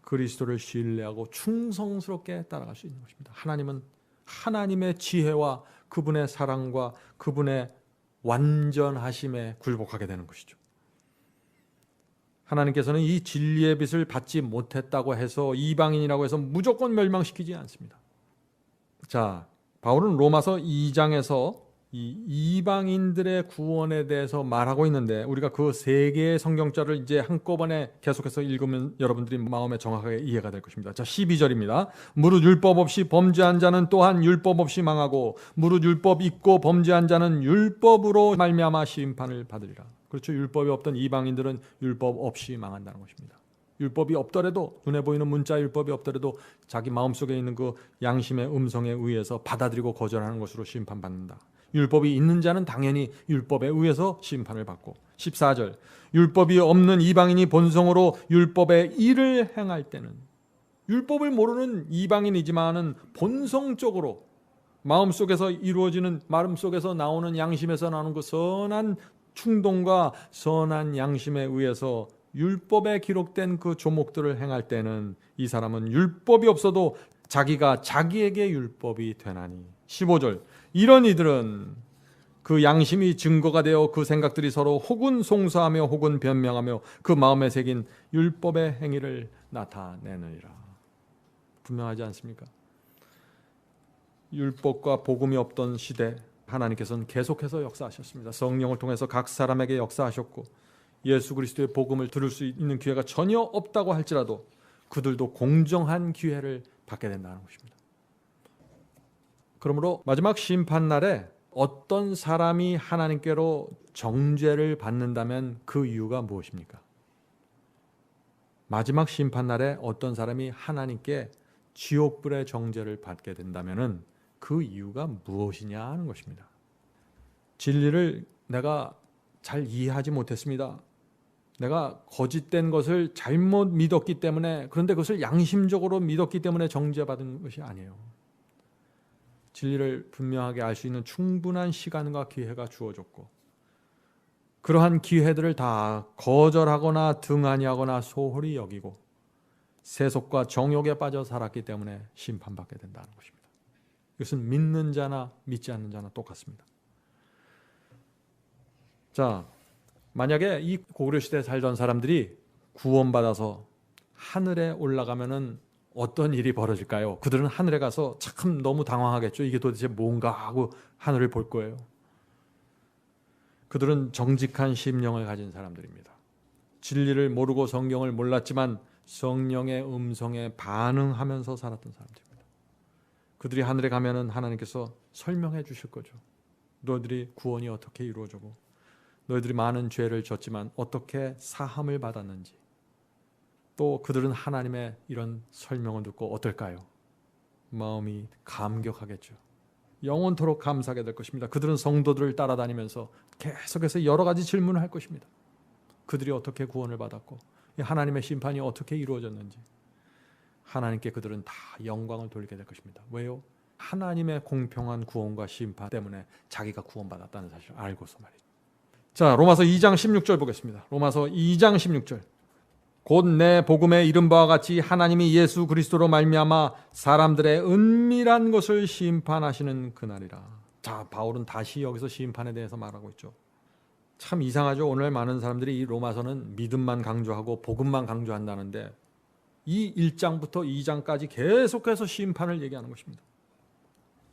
그리스도를 신뢰하고 충성스럽게 따라갈 수 있는 것입니다. 하나님은 하나님의 지혜와 그분의 사랑과 그분의 완전하심에 굴복하게 되는 것이죠. 하나님께서는 이 진리의 빛을 받지 못했다고 해서 이방인이라고 해서 무조건 멸망시키지 않습니다. 자, 바울은 로마서 2장에서 이 이방인들의 구원에 대해서 말하고 있는데 우리가 그 세 개의 성경자를 이제 한꺼번에 계속해서 읽으면 여러분들이 마음에 정확하게 이해가 될 것입니다. 자, 12절입니다. 무릇 율법 없이 범죄한 자는 또한 율법 없이 망하고 무릇 율법 있고 범죄한 자는 율법으로 말미암아 심판을 받으리라. 그렇죠. 율법이 없던 이방인들은 율법 없이 망한다는 것입니다. 율법이 없더라도, 눈에 보이는 문자 율법이 없더라도 자기 마음속에 있는 그 양심의 음성에 의해서 받아들이고 거절하는 것으로 심판받는다. 율법이 있는 자는 당연히 율법에 의해서 심판을 받고, 14절 율법이 없는 이방인이 본성으로 율법의 일을 행할 때는, 율법을 모르는 이방인이지만은 본성적으로 마음속에서 이루어지는, 마음속에서 나오는, 양심에서 나오는 그 선한 충동과 선한 양심에 의해서 율법에 기록된 그 조목들을 행할 때는 이 사람은 율법이 없어도 자기가 자기에게 율법이 되나니. 15절 이런 이들은 그 양심이 증거가 되어 그 생각들이 서로 혹은 송사하며 혹은 변명하며 그 마음에 새긴 율법의 행위를 나타내느니라. 분명하지 않습니까? 율법과 복음이 없던 시대 하나님께서는 계속해서 역사하셨습니다. 성령을 통해서 각 사람에게 역사하셨고 예수 그리스도의 복음을 들을 수 있는 기회가 전혀 없다고 할지라도 그들도 공정한 기회를 받게 된다는 것입니다. 그러므로 마지막 심판날에 어떤 사람이 하나님께로 정죄를 받는다면 그 이유가 무엇입니까? 마지막 심판날에 어떤 사람이 하나님께 지옥불의 정죄를 받게 된다면 그 이유가 무엇이냐 하는 것입니다. 진리를 내가 잘 이해하지 못했습니다. 내가 거짓된 것을 잘못 믿었기 때문에, 그런데 그것을 양심적으로 믿었기 때문에 정죄받은 것이 아니에요. 진리를 분명하게 알 수 있는 충분한 시간과 기회가 주어졌고 그러한 기회들을 다 거절하거나 등한히하거나 소홀히 여기고 세속과 정욕에 빠져 살았기 때문에 심판받게 된다는 것입니다. 이것은 믿는 자나 믿지 않는 자나 똑같습니다. 자, 만약에 이 고구려시대에 살던 사람들이 구원받아서 하늘에 올라가면은 어떤 일이 벌어질까요? 그들은 하늘에 가서 참 너무 당황하겠죠. 이게 도대체 뭔가 하고 하늘을 볼 거예요. 그들은 정직한 심령을 가진 사람들입니다. 진리를 모르고 성경을 몰랐지만 성령의 음성에 반응하면서 살았던 사람들입니다. 그들이 하늘에 가면은 하나님께서 설명해 주실 거죠. 너희들이 구원이 어떻게 이루어지고 너희들이 많은 죄를 졌지만 어떻게 사함을 받았는지, 또 그들은 하나님의 이런 설명을 듣고 어떨까요? 마음이 감격하겠죠. 영원토록 감사하게 될 것입니다. 그들은 성도들을 따라다니면서 계속해서 여러 가지 질문을 할 것입니다. 그들이 어떻게 구원을 받았고 하나님의 심판이 어떻게 이루어졌는지, 하나님께 그들은 다 영광을 돌리게 될 것입니다. 왜요? 하나님의 공평한 구원과 심판 때문에 자기가 구원받았다는 사실을 알고서 말이죠. 자, 로마서 2장 16절 보겠습니다. 로마서 2장 16절. 곧 내 복음에 이른 바와 같이 하나님이 예수 그리스도로 말미암아 사람들의 은밀한 것을 심판하시는 그날이라. 자, 바울은 다시 여기서 심판에 대해서 말하고 있죠. 참 이상하죠. 오늘 많은 사람들이 이 로마서는 믿음만 강조하고 복음만 강조한다는데 이 1장부터 2장까지 계속해서 심판을 얘기하는 것입니다.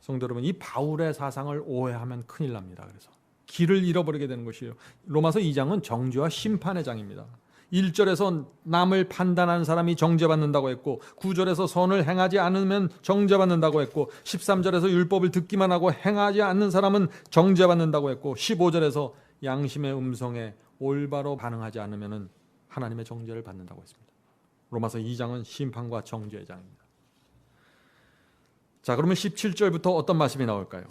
성도 여러분, 이 바울의 사상을 오해하면 큰일 납니다. 그래서 길을 잃어버리게 되는 것이에요. 로마서 2장은 정죄와 심판의 장입니다. 1절에서 남을 판단하는 사람이 정죄받는다고 했고 9절에서 선을 행하지 않으면 정죄받는다고 했고 13절에서 율법을 듣기만 하고 행하지 않는 사람은 정죄받는다고 했고 15절에서 양심의 음성에 올바로 반응하지 않으면 하나님의 정죄를 받는다고 했습니다. 로마서 2장은 심판과 정죄의 장입니다. 자, 그러면 17절부터 어떤 말씀이 나올까요?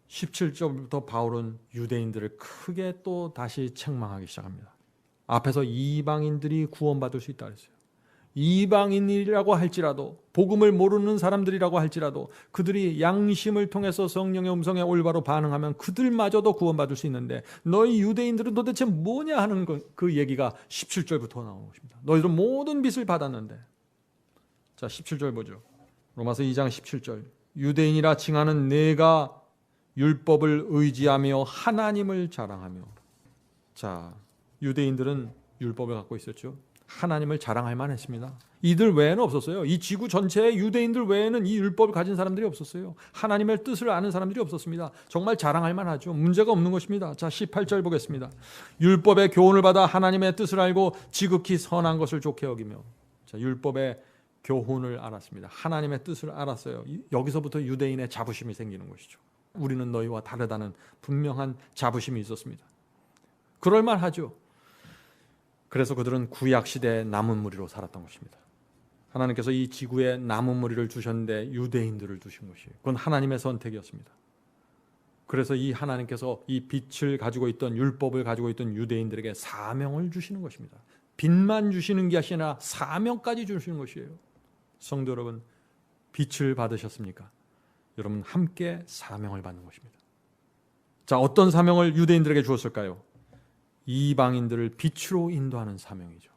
17절부터 바울은 유대인들을 크게 또 다시 책망하기 시작합니다. 앞에서 이방인들이 구원받을 수 있다 그랬어요. 이방인이라고 할지라도, 복음을 모르는 사람들이라고 할지라도 그들이 양심을 통해서 성령의 음성에 올바로 반응하면 그들마저도 구원받을 수 있는데 너희 유대인들은 도대체 뭐냐 하는 그 얘기가 17절부터 나오는 것입니다. 너희들은 모든 빚을 받았는데 자, 17절 보죠. 로마서 2장 17절. 유대인이라 칭하는 내가 율법을 의지하며 하나님을 자랑하며. 자, 유대인들은 율법을 갖고 있었죠. 하나님을 자랑할 만했습니다. 이들 외에는 없었어요. 이 지구 전체의 유대인들 외에는 이 율법을 가진 사람들이 없었어요. 하나님의 뜻을 아는 사람들이 없었습니다. 정말 자랑할 만하죠. 문제가 없는 것입니다. 자, 18절 보겠습니다. 율법의 교훈을 받아 하나님의 뜻을 알고 지극히 선한 것을 좋게 여기며. 자, 율법의 교훈을 알았습니다. 하나님의 뜻을 알았어요. 여기서부터 유대인의 자부심이 생기는 것이죠. 우리는 너희와 다르다는 분명한 자부심이 있었습니다. 그럴 만하죠. 그래서 그들은 구약 시대의 남은 무리로 살았던 것입니다. 하나님께서 이 지구에 남은 무리를 주셨는데 유대인들을 두신 것이에요. 그건 하나님의 선택이었습니다. 그래서 이 하나님께서 이 빛을 가지고 있던 율법을 가지고 있던 유대인들에게 사명을 주시는 것입니다. 빛만 주시는 게 아니라 사명까지 주시는 것이에요. 성도 여러분, 빛을 받으셨습니까? 여러분 함께 사명을 받는 것입니다. 자, 어떤 사명을 유대인들에게 주었을까요? 이방인들을 빛으로 인도하는 사명이죠.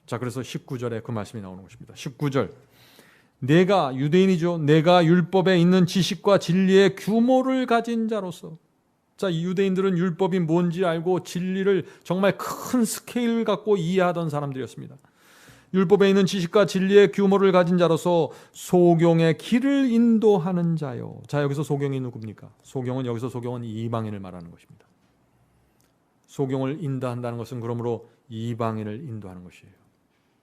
자, 그래서 19절에 그 말씀이 나오는 것입니다. 19절. 내가 유대인이죠. 내가 율법에 있는 지식과 진리의 규모를 가진 자로서. 자, 이 유대인들은 율법이 뭔지 알고 진리를 정말 큰 스케일을 갖고 이해하던 사람들이었습니다. 율법에 있는 지식과 진리의 규모를 가진 자로서 소경의 길을 인도하는 자요. 자, 여기서 소경이 누굽니까? 여기서 소경은 이방인을 말하는 것입니다. 소경을 인도한다는 것은 그러므로 이방인을 인도하는 것이에요.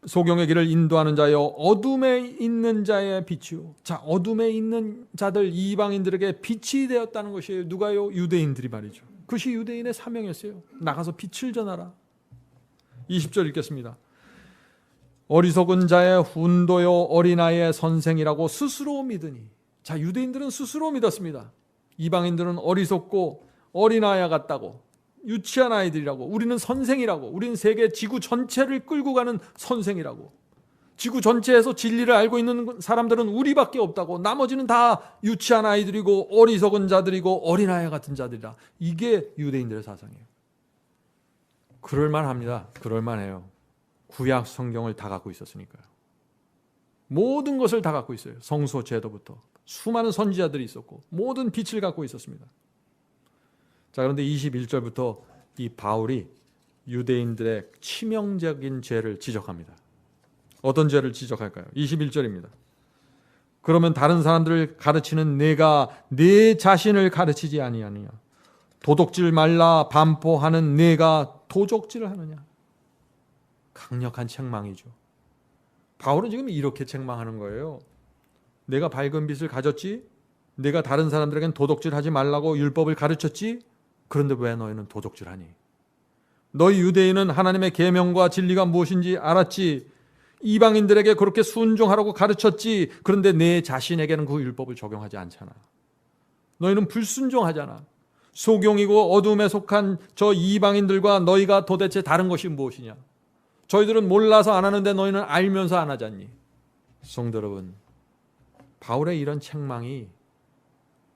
소경의 길을 인도하는 자여 어둠에 있는 자의 빛이요. 자, 어둠에 있는 자들 이방인들에게 빛이 되었다는 것이에요. 누가요? 유대인들이 말이죠. 그것이 유대인의 사명이었어요. 나가서 빛을 전하라. 20절 읽겠습니다. 어리석은 자의 훈도요 어린아이의 선생이라고 스스로 믿으니. 자, 유대인들은 스스로 믿었습니다. 이방인들은 어리석고 어린아이 같다고, 유치한 아이들이라고, 우리는 선생이라고, 우리는 세계 지구 전체를 끌고 가는 선생이라고, 지구 전체에서 진리를 알고 있는 사람들은 우리밖에 없다고, 나머지는 다 유치한 아이들이고 어리석은 자들이고 어린아이 같은 자들이라. 이게 유대인들의 사상이에요. 그럴만합니다. 그럴만해요. 구약 성경을 다 갖고 있었으니까요. 모든 것을 다 갖고 있어요. 성소 제도부터 수많은 선지자들이 있었고 모든 빛을 갖고 있었습니다. 자, 그런데 21절부터 이 바울이 유대인들의 치명적인 죄를 지적합니다. 어떤 죄를 지적할까요? 21절입니다. 그러면 다른 사람들을 가르치는 내가 내 자신을 가르치지 아니하느냐? 도둑질 말라 반포하는 내가 도적질을 하느냐? 강력한 책망이죠. 바울은 지금 이렇게 책망하는 거예요. 내가 밝은 빛을 가졌지? 내가 다른 사람들에겐 도둑질하지 말라고 율법을 가르쳤지? 그런데 왜 너희는 도둑질하니? 너희 유대인은 하나님의 계명과 진리가 무엇인지 알았지? 이방인들에게 그렇게 순종하라고 가르쳤지? 그런데 내 자신에게는 그 율법을 적용하지 않잖아. 너희는 불순종하잖아. 소경이고 어둠에 속한 저 이방인들과 너희가 도대체 다른 것이 무엇이냐? 저희들은 몰라서 안 하는데 너희는 알면서 안 하잖니. 성도 여러분, 바울의 이런 책망이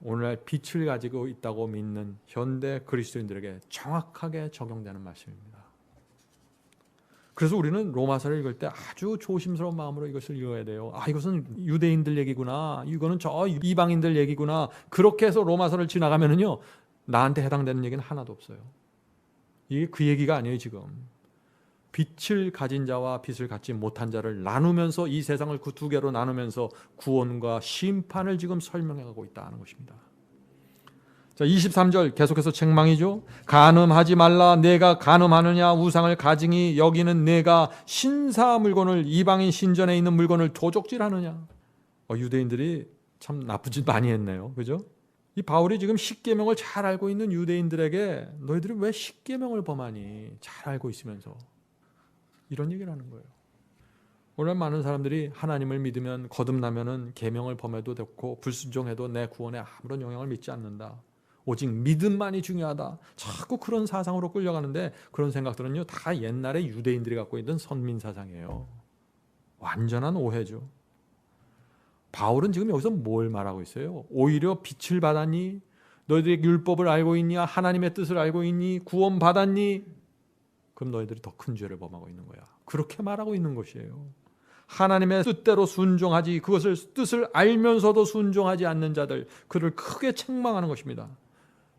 오늘날 빛을 가지고 있다고 믿는 현대 그리스도인들에게 정확하게 적용되는 말씀입니다. 그래서 우리는 로마서를 읽을 때 아주 조심스러운 마음으로 이것을 읽어야 돼요. 아, 이것은 유대인들 얘기구나. 이거는 저 이방인들 얘기구나. 그렇게 해서 로마서를 지나가면은요, 나한테 해당되는 얘기는 하나도 없어요. 이게 그 얘기가 아니에요, 지금. 빛을 가진 자와 빛을 갖지 못한 자를 나누면서 이 세상을 그 두 개로 나누면서 구원과 심판을 지금 설명해가고 있다는 것입니다. 자, 23절 계속해서 책망이죠. 간음하지 말라. 내가 간음하느냐? 우상을 가증히 여기는 내가 신사 물건을, 이방인 신전에 있는 물건을 도적질하느냐? 유대인들이 참 나쁜 짓 많이 했네요. 그죠? 이 바울이 지금 십계명을 잘 알고 있는 유대인들에게 너희들이 왜 십계명을 범하니? 잘 알고 있으면서 이런 얘기를 하는 거예요. 오늘 많은 사람들이 하나님을 믿으면 거듭나면은 계명을 범해도 됐고 불순종해도 내 구원에 아무런 영향을 믿지 않는다. 오직 믿음만이 중요하다. 자꾸 그런 사상으로 끌려가는데 그런 생각들은요 다 옛날에 유대인들이 갖고 있던 선민 사상이에요. 완전한 오해죠. 바울은 지금 여기서 뭘 말하고 있어요? 오히려 빛을 받았니? 너희들이 율법을 알고 있냐? 하나님의 뜻을 알고 있니? 구원 받았니? 그럼 너희들이 더 큰 죄를 범하고 있는 거야. 그렇게 말하고 있는 것이에요. 하나님의 뜻대로 순종하지 그것을 뜻을 알면서도 순종하지 않는 자들, 그를 크게 책망하는 것입니다.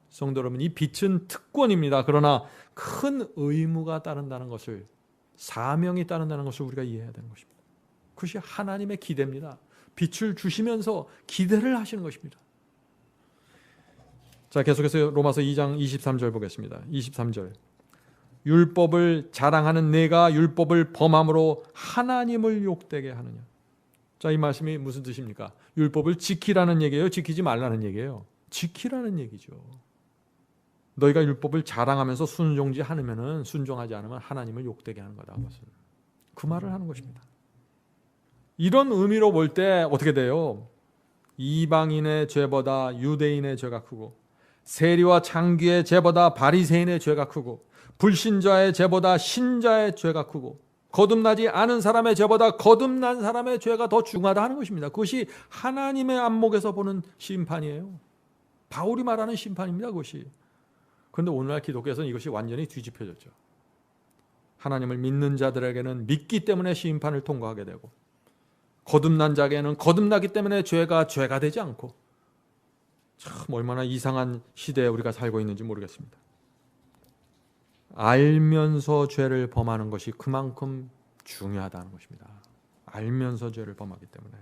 성도 여러분, 이 빛은 특권입니다. 그러나 큰 의무가 따른다는 것을, 사명이 따른다는 것을 우리가 이해해야 되는 것입니다. 그것이 하나님의 기대입니다. 빛을 주시면서 기대를 하시는 것입니다. 자, 계속해서 로마서 2장 23절 보겠습니다. 23절. 율법을 자랑하는 내가 율법을 범함으로 하나님을 욕되게 하느냐. 자, 이 말씀이 무슨 뜻입니까? 율법을 지키라는 얘기예요? 지키지 말라는 얘기예요? 지키라는 얘기죠. 너희가 율법을 자랑하면서 순종하지 않으면 하나님을 욕되게 하는 거다. 그것은. 그 말을 하는 것입니다. 이런 의미로 볼 때 어떻게 돼요? 이방인의 죄보다 유대인의 죄가 크고, 세리와 창귀의 죄보다 바리새인의 죄가 크고, 불신자의 죄보다 신자의 죄가 크고, 거듭나지 않은 사람의 죄보다 거듭난 사람의 죄가 더 중하다 하는 것입니다. 그것이 하나님의 안목에서 보는 심판이에요. 바울이 말하는 심판입니다. 그것이. 그런데 오늘날 기독교에서는 이것이 완전히 뒤집혀졌죠. 하나님을 믿는 자들에게는 믿기 때문에 심판을 통과하게 되고, 거듭난 자에게는 거듭나기 때문에 죄가 되지 않고, 참 얼마나 이상한 시대에 우리가 살고 있는지 모르겠습니다. 알면서 죄를 범하는 것이 그만큼 중요하다는 것입니다. 알면서 죄를 범하기 때문에.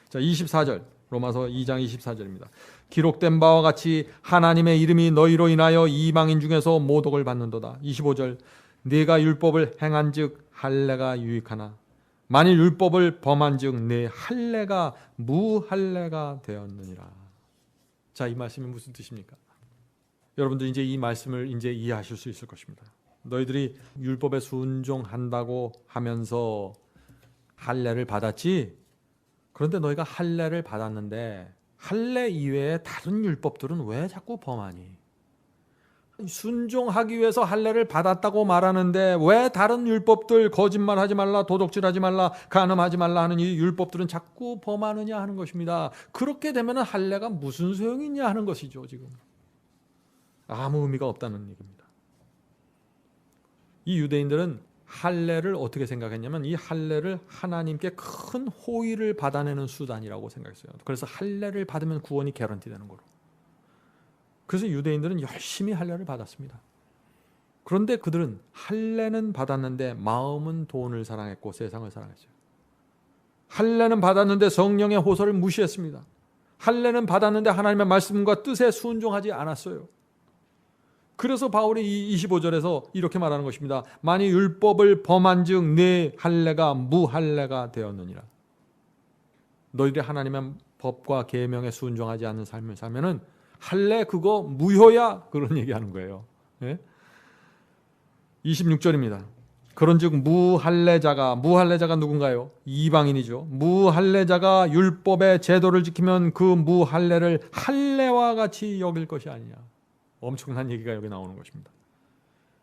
자, 24절, 로마서 2장 24절입니다. 기록된 바와 같이 하나님의 이름이 너희로 인하여 이방인 중에서 모독을 받는도다. 25절, 네가 율법을 행한즉 할례가 유익하나 만일 율법을 범한즉 네 할례가 무할례가 되었느니라. 자, 이 말씀이 무슨 뜻입니까? 여러분들 이제 이 말씀을 이제 이해하실 수 있을 것입니다. 너희들이 율법에 순종한다고 하면서 할례를 받았지? 그런데 너희가 할례를 받았는데 할례 이외에 다른 율법들은 왜 자꾸 범하니? 순종하기 위해서 할례를 받았다고 말하는데 왜 다른 율법들, 거짓말하지 말라, 도둑질하지 말라, 간음하지 말라 하는 이 율법들은 자꾸 범하느냐 하는 것입니다. 그렇게 되면 할례가 무슨 소용이 있냐 하는 것이죠. 지금 아무 의미가 없다는 얘기입니다. 이 유대인들은 할례를 어떻게 생각했냐면 이 할례를 하나님께 큰 호의를 받아내는 수단이라고 생각했어요. 그래서 할례를 받으면 구원이 개런티되는 거로. 그래서 유대인들은 열심히 할례를 받았습니다. 그런데 그들은 할례는 받았는데 마음은 돈을 사랑했고 세상을 사랑했어요. 할례는 받았는데 성령의 호소를 무시했습니다. 할례는 받았는데 하나님의 말씀과 뜻에 순종하지 않았어요. 그래서 바울이 이 25절에서 이렇게 말하는 것입니다. 만일 율법을 범한즉 네 할례가 무할례가 되었느니라. 너희들이 하나님의 법과 계명에 순종하지 않는 삶을 살면은 할례 그거 무효야, 그런 얘기하는 거예요. 예? 26절입니다. 그런즉 무할례자가 누군가요? 이방인이죠. 무할례자가 율법의 제도를 지키면 그 무할례를 할례와 같이 여길 것이 아니냐. 엄청난 얘기가 여기 나오는 것입니다.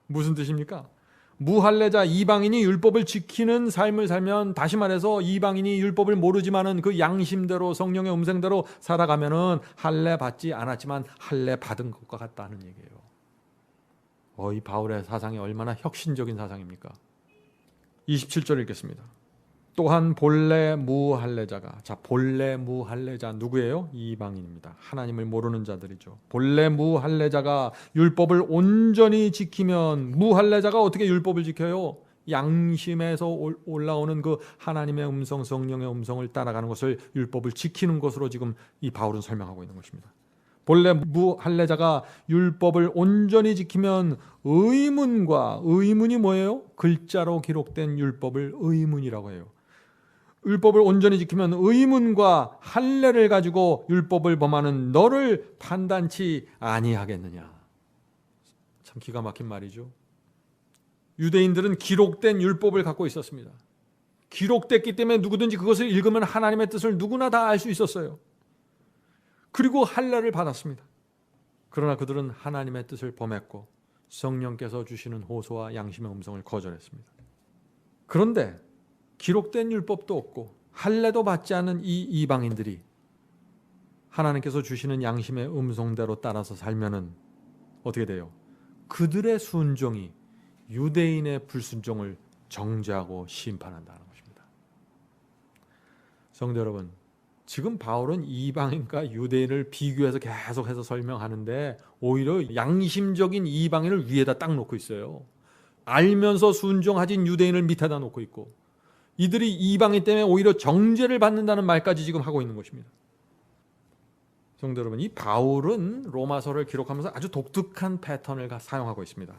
무슨 뜻입니까? 무할례자 이방인이 율법을 지키는 삶을 살면, 다시 말해서 이방인이 율법을 모르지만은 그 양심대로 성령의 음성대로 살아가면은 할례 받지 않았지만 할례 받은 것과 같다는 얘기예요. 이 바울의 사상이 얼마나 혁신적인 사상입니까? 27절 읽겠습니다. 또한 본래 무할례자가, 자, 본래 무할례자 누구예요? 이방인입니다. 하나님을 모르는 자들이죠. 본래 무할례자가 율법을 온전히 지키면, 무할례자가 어떻게 율법을 지켜요? 양심에서 올라오는 그 하나님의 음성, 성령의 음성을 따라가는 것을 율법을 지키는 것으로 지금 이 바울은 설명하고 있는 것입니다. 본래 무할례자가 율법을 온전히 지키면 의문이 뭐예요? 글자로 기록된 율법을 의문이라고 해요. 율법을 온전히 지키면 의문과 할례를 가지고 율법을 범하는 너를 판단치 아니하겠느냐. 참 기가 막힌 말이죠. 유대인들은 기록된 율법을 갖고 있었습니다. 기록됐기 때문에 누구든지 그것을 읽으면 하나님의 뜻을 누구나 다 알 수 있었어요. 그리고 할례를 받았습니다. 그러나 그들은 하나님의 뜻을 범했고 성령께서 주시는 호소와 양심의 음성을 거절했습니다. 그런데 기록된 율법도 없고 할례도 받지 않은 이 이방인들이 하나님께서 주시는 양심의 음성대로 따라서 살면은 어떻게 돼요? 그들의 순종이 유대인의 불순종을 정죄하고 심판한다는 것입니다. 성도 여러분, 지금 바울은 이방인과 유대인을 비교해서 계속해서 설명하는데 오히려 양심적인 이방인을 위에다 딱 놓고 있어요. 알면서 순종하진 유대인을 밑에다 놓고 있고, 이들이 이방인 때문에 오히려 정죄를 받는다는 말까지 지금 하고 있는 것입니다. 성도 여러분, 이 바울은 로마서를 기록하면서 아주 독특한 패턴을 사용하고 있습니다.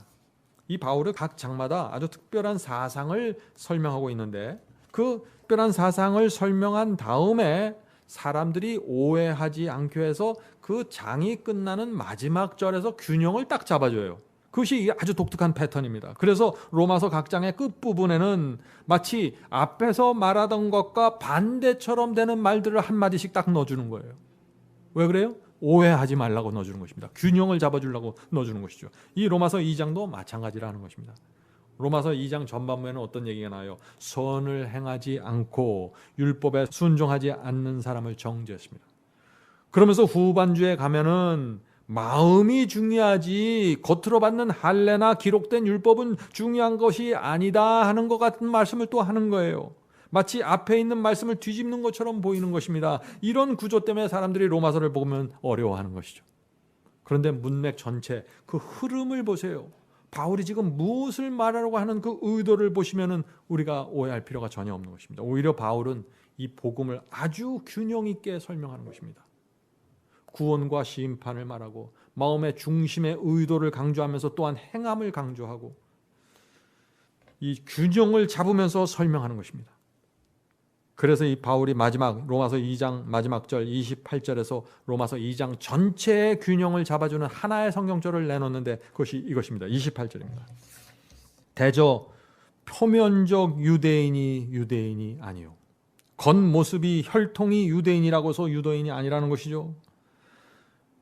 이 바울은 각 장마다 아주 특별한 사상을 설명하고 있는데, 그 특별한 사상을 설명한 다음에 사람들이 오해하지 않게 해서 그 장이 끝나는 마지막 절에서 균형을 딱 잡아줘요. 그것이 아주 독특한 패턴입니다. 그래서 로마서 각 장의 끝부분에는 마치 앞에서 말하던 것과 반대처럼 되는 말들을 한마디씩 딱 넣어주는 거예요. 왜 그래요? 오해하지 말라고 넣어주는 것입니다. 균형을 잡아주려고 넣어주는 것이죠. 이 로마서 2장도 마찬가지라는 것입니다. 로마서 2장 전반부에는 어떤 얘기가 나와요? 선을 행하지 않고 율법에 순종하지 않는 사람을 정죄했습니다. 그러면서 후반주에 가면은 마음이 중요하지 겉으로 받는 할례나 기록된 율법은 중요한 것이 아니다 하는 것 같은 말씀을 또 하는 거예요. 마치 앞에 있는 말씀을 뒤집는 것처럼 보이는 것입니다. 이런 구조 때문에 사람들이 로마서를 보면 어려워하는 것이죠. 그런데 문맥 전체 그 흐름을 보세요. 바울이 지금 무엇을 말하려고 하는 그 의도를 보시면은 우리가 오해할 필요가 전혀 없는 것입니다. 오히려 바울은 이 복음을 아주 균형 있게 설명하는 것입니다. 구원과 심판을 말하고 마음의 중심의 의도를 강조하면서 또한 행함을 강조하고 이 균형을 잡으면서 설명하는 것입니다. 그래서 이 바울이 마지막 로마서 2장 마지막 절 28절에서 로마서 2장 전체의 균형을 잡아주는 하나의 성경절을 내놓는데 그것이 이것입니다. 28절입니다. 대저 표면적 유대인이 아니요. 겉모습이 혈통이 유대인이라고서 유대인이 아니라는 것이죠.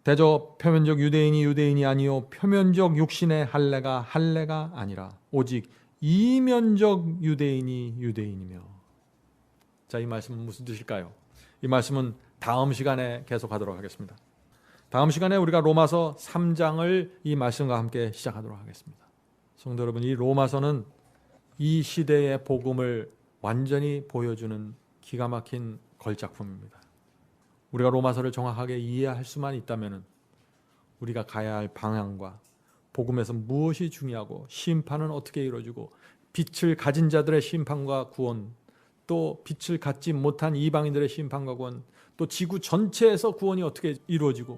대저 표면적 유대인이 아니요 표면적 육신의 할례가 아니라 오직 이면적 유대인이며. 자, 이 말씀은 무슨 뜻일까요? 이 말씀은 다음 시간에 계속하도록 하겠습니다. 다음 시간에 우리가 로마서 3장을 이 말씀과 함께 시작하도록 하겠습니다. 성도 여러분, 이 로마서는 이 시대의 복음을 완전히 보여주는 기가 막힌 걸작품입니다. 우리가 로마서를 정확하게 이해할 수만 있다면 우리가 가야 할 방향과 복음에서 무엇이 중요하고 심판은 어떻게 이루어지고 빛을 가진 자들의 심판과 구원, 또 빛을 갖지 못한 이방인들의 심판과 구원, 또 지구 전체에서 구원이 어떻게 이루어지고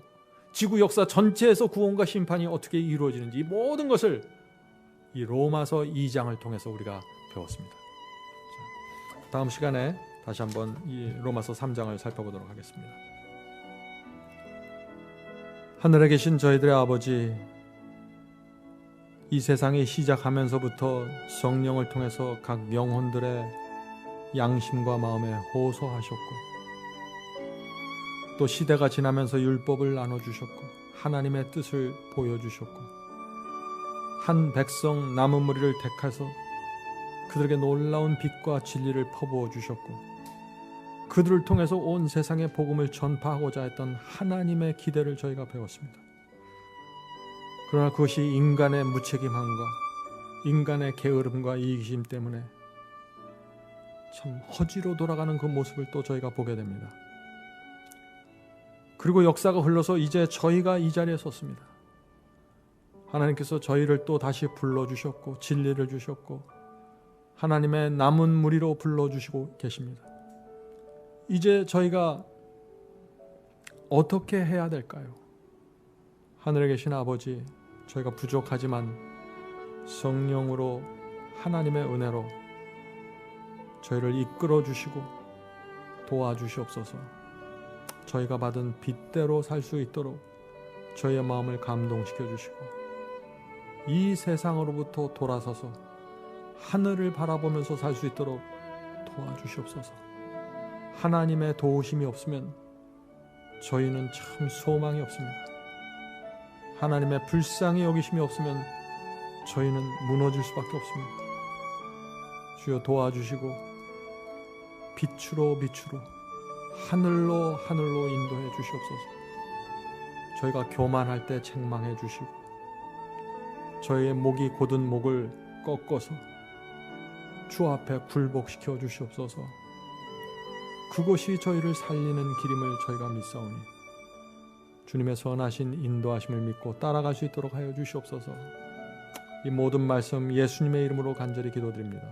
지구 역사 전체에서 구원과 심판이 어떻게 이루어지는지, 이 모든 것을 이 로마서 2장을 통해서 우리가 배웠습니다. 자, 다음 시간에 다시 한번 이 로마서 3장을 살펴보도록 하겠습니다. 하늘에 계신 저희들의 아버지, 이 세상이 시작하면서부터 성령을 통해서 각 영혼들의 양심과 마음에 호소하셨고, 또 시대가 지나면서 율법을 나눠주셨고 하나님의 뜻을 보여주셨고, 한 백성 남은 무리를 택하서 그들에게 놀라운 빛과 진리를 퍼부어 주셨고, 그들을 통해서 온 세상에 복음을 전파하고자 했던 하나님의 기대를 저희가 배웠습니다. 그러나 그것이 인간의 무책임함과 인간의 게으름과 이기심 때문에 참 허지로 돌아가는 그 모습을 또 저희가 보게 됩니다. 그리고 역사가 흘러서 이제 저희가 이 자리에 섰습니다. 하나님께서 저희를 또 다시 불러주셨고 진리를 주셨고 하나님의 남은 무리로 불러주시고 계십니다. 이제 저희가 어떻게 해야 될까요? 하늘에 계신 아버지, 저희가 부족하지만 성령으로 하나님의 은혜로 저희를 이끌어 주시고 도와주시옵소서. 저희가 받은 빛대로 살 수 있도록 저희의 마음을 감동시켜 주시고, 이 세상으로부터 돌아서서 하늘을 바라보면서 살 수 있도록 도와주시옵소서. 하나님의 도우심이 없으면 저희는 참 소망이 없습니다. 하나님의 불쌍히 여기심이 없으면 저희는 무너질 수밖에 없습니다. 주여 도와주시고 빛으로 하늘로 인도해 주시옵소서. 저희가 교만할 때 책망해 주시고 저희의 목이 곧은 목을 꺾어서 주 앞에 굴복시켜 주시옵소서. 그것이 저희를 살리는 길임을 저희가 믿사오니 주님의 선하신 인도하심을 믿고 따라갈 수 있도록 하여 주시옵소서. 이 모든 말씀 예수님의 이름으로 간절히 기도드립니다.